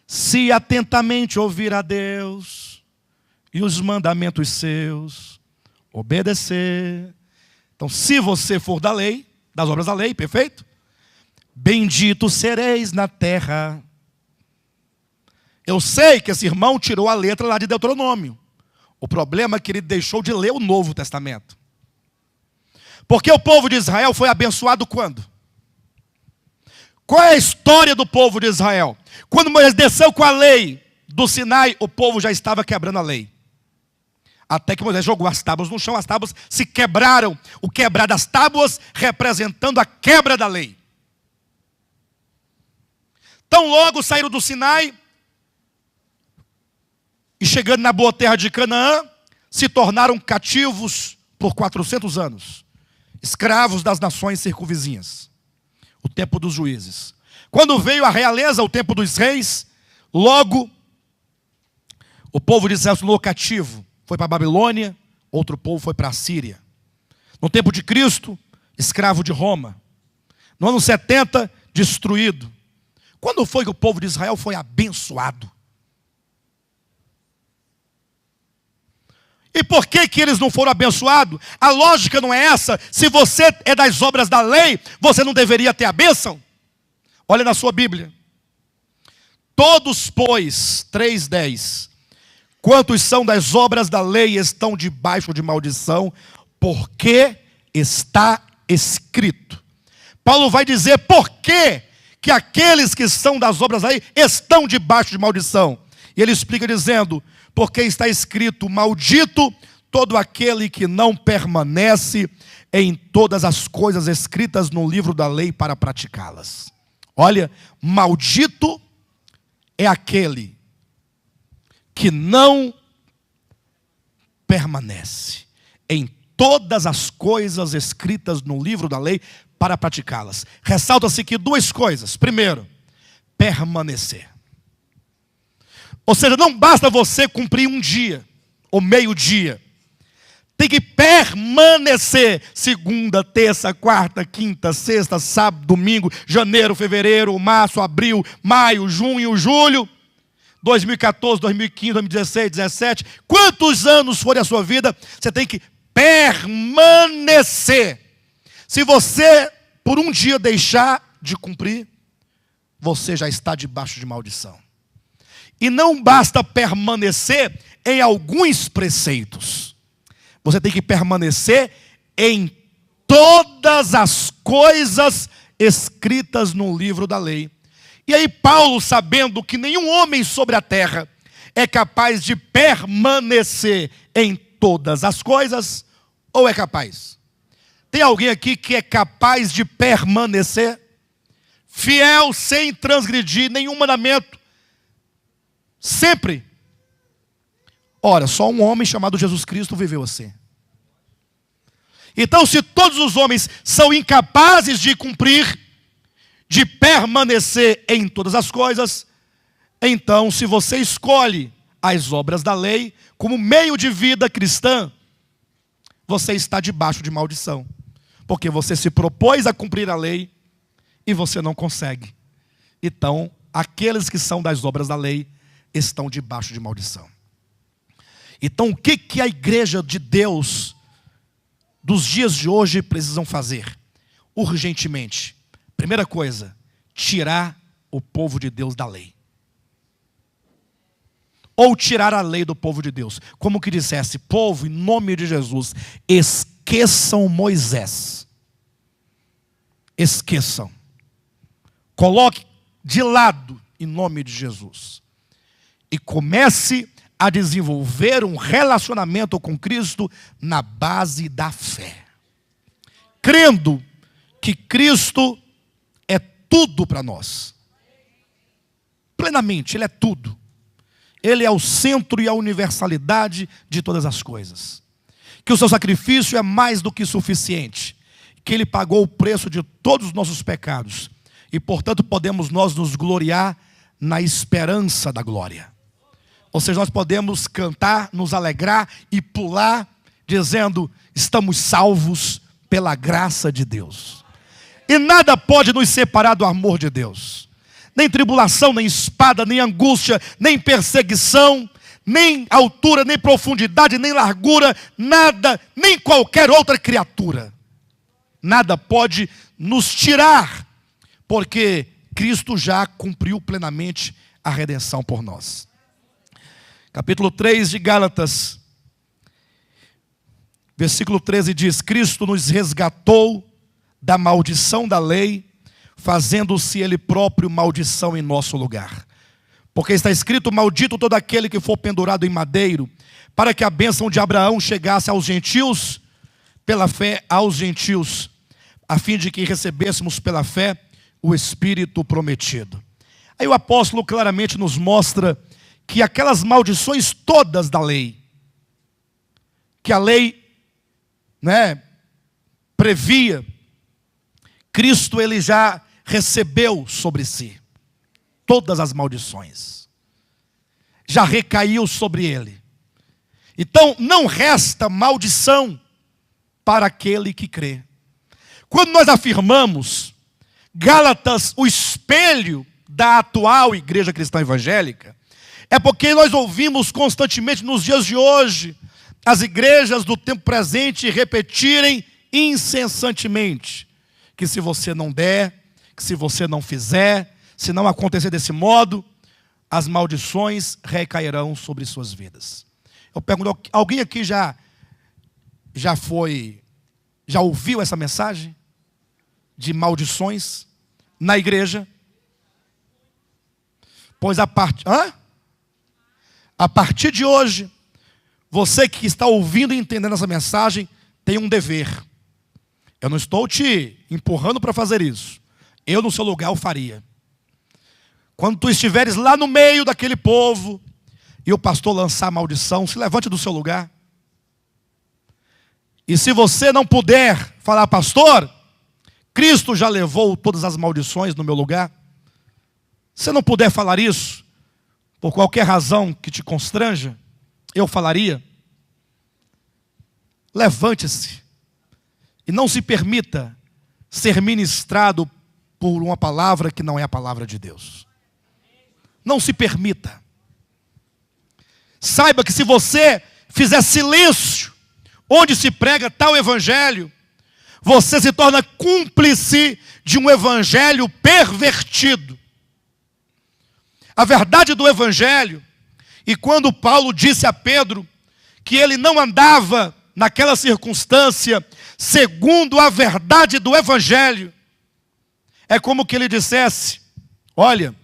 se atentamente ouvir a Deus e os mandamentos seus obedecer. Então, se você for da lei, das obras da lei, perfeito? Bendito sereis na terra. Eu sei que esse irmão tirou a letra lá de Deuteronômio. O problema é que ele deixou de ler o Novo Testamento. Porque o povo de Israel foi abençoado quando? Qual é a história do povo de Israel? Quando Moisés desceu com a lei do Sinai, o povo já estava quebrando a lei. Até que Moisés jogou as tábuas no chão, as tábuas se quebraram. O quebrar das tábuas representando a quebra da lei. Tão logo saíram do Sinai e chegando na boa terra de Canaã, se tornaram cativos por 400 anos. Escravos das nações circunvizinhas. O tempo dos juízes. Quando veio a realeza, o tempo dos reis, logo o povo de Israel se tornou cativo. Foi para a Babilônia, outro povo foi para a Síria. No tempo de Cristo, escravo de Roma. No ano 70, destruído. Quando foi que o povo de Israel foi abençoado? E por que que eles não foram abençoados? A lógica não é essa. Se você é das obras da lei, você não deveria ter a bênção? Olha na sua Bíblia. Todos, pois, 3:10, quantos são das obras da lei estão debaixo de maldição, porque está escrito. Paulo vai dizer por que aqueles que são das obras da lei estão debaixo de maldição. E ele explica dizendo: porque está escrito, maldito todo aquele que não permanece em todas as coisas escritas no livro da lei para praticá-las. Olha, maldito é aquele que não permanece em todas as coisas escritas no livro da lei para praticá-las. Ressalta-se aqui duas coisas. Primeiro, permanecer. Ou seja, não basta você cumprir um dia ou meio dia. Tem que permanecer. Segunda, terça, quarta, quinta, sexta, sábado, domingo, janeiro, fevereiro, março, abril, maio, junho, julho. 2014, 2015, 2016, 2017. Quantos anos forem a sua vida, você tem que permanecer. Se você, por um dia, deixar de cumprir, você já está debaixo de maldição. E não basta permanecer em alguns preceitos. Você tem que permanecer em todas as coisas escritas no livro da lei. E aí Paulo, sabendo que nenhum homem sobre a terra é capaz de permanecer em todas as coisas, ou é capaz? Tem alguém aqui que é capaz de permanecer? Fiel, sem transgredir nenhum mandamento. Sempre. Ora, só um homem chamado Jesus Cristo viveu assim. Então, se todos os homens são incapazes de cumprir, de permanecer em todas as coisas, então, se você escolhe as obras da lei como meio de vida cristã, você está debaixo de maldição. Porque você se propôs a cumprir a lei e você não consegue. Então, aqueles que são das obras da lei estão debaixo de maldição. Então, o que a igreja de Deus dos dias de hoje precisam fazer? Urgentemente. Primeira coisa, tirar o povo de Deus da lei. Ou tirar a lei do povo de Deus. Como que dissesse: povo, em nome de Jesus, esqueçam Moisés. Esqueçam. Coloque de lado em nome de Jesus. E comece a desenvolver um relacionamento com Cristo na base da fé. Crendo que Cristo é tudo para nós. Plenamente, Ele é tudo. Ele é o centro e a universalidade de todas as coisas. Que o seu sacrifício é mais do que suficiente. Que Ele pagou o preço de todos os nossos pecados. E, portanto, podemos nós nos gloriar na esperança da glória. Ou seja, nós podemos cantar, nos alegrar e pular, dizendo: estamos salvos pela graça de Deus. E nada pode nos separar do amor de Deus. Nem tribulação, nem espada, nem angústia, nem perseguição, nem altura, nem profundidade, nem largura, nada, nem qualquer outra criatura. Nada pode nos tirar, porque Cristo já cumpriu plenamente a redenção por nós. Capítulo 3 de Gálatas, versículo 13 diz: Cristo nos resgatou da maldição da lei, fazendo-se Ele próprio maldição em nosso lugar. Porque está escrito: maldito todo aquele que for pendurado em madeiro, para que a bênção de Abraão chegasse aos gentios, pela fé aos gentios, a fim de que recebêssemos pela fé o Espírito prometido. Aí o apóstolo claramente nos mostra que aquelas maldições todas da lei, que a lei, previa, Cristo ele já recebeu sobre si todas as maldições, já recaiu sobre ele. Então não resta maldição para aquele que crê. Quando nós afirmamos Gálatas, o espelho da atual igreja cristã evangélica, é porque nós ouvimos constantemente nos dias de hoje as igrejas do tempo presente repetirem incessantemente que se você não der, que se você não fizer, se não acontecer desse modo, as maldições recairão sobre suas vidas. Eu pergunto, alguém aqui já ouviu essa mensagem de maldições na igreja? Pois a partir de hoje, você que está ouvindo e entendendo essa mensagem, tem um dever. Eu não estou te empurrando para fazer isso. Eu no seu lugar o faria. Quando tu estiveres lá no meio daquele povo e o pastor lançar maldição, se levante do seu lugar. E se você não puder falar: pastor, Cristo já levou todas as maldições no meu lugar. Se não puder falar isso, por qualquer razão que te constranja, eu falaria. Levante-se e não se permita ser ministrado por uma palavra que não é a palavra de Deus. Não se permita. Saiba que se você fizer silêncio onde se prega tal evangelho, você se torna cúmplice de um evangelho pervertido. A verdade do evangelho, e quando Paulo disse a Pedro que ele não andava naquela circunstância segundo a verdade do evangelho, é como que ele dissesse: olha,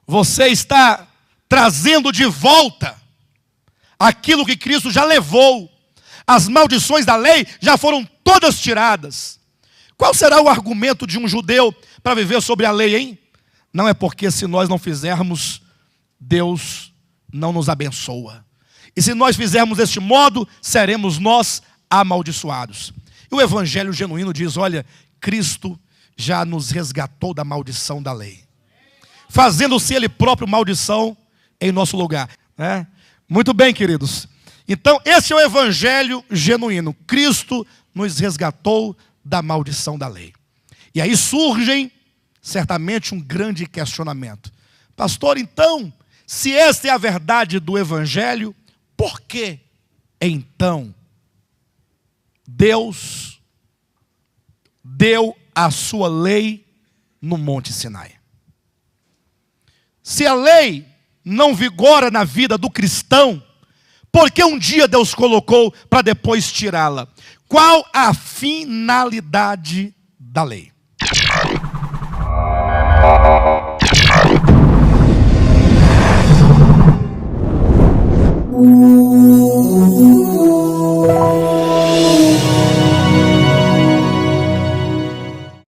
você está trazendo de volta aquilo que Cristo já levou. As maldições da lei já foram todas tiradas. Qual será o argumento de um judeu para viver sobre a lei, hein? Não é porque se nós não fizermos, Deus não nos abençoa. E se nós fizermos deste modo, seremos nós amaldiçoados. E o evangelho genuíno diz: olha, Cristo já nos resgatou da maldição da lei, fazendo-se Ele próprio maldição em nosso lugar. Muito bem, queridos. Então, esse é o evangelho genuíno. Cristo nos resgatou da maldição da lei. E aí surgem, certamente, um grande questionamento. Pastor, então, se esta é a verdade do evangelho, por que, então, Deus deu a sua lei no Monte Sinai? Se a lei não vigora na vida do cristão, por que um dia Deus colocou para depois tirá-la? Qual a finalidade da lei?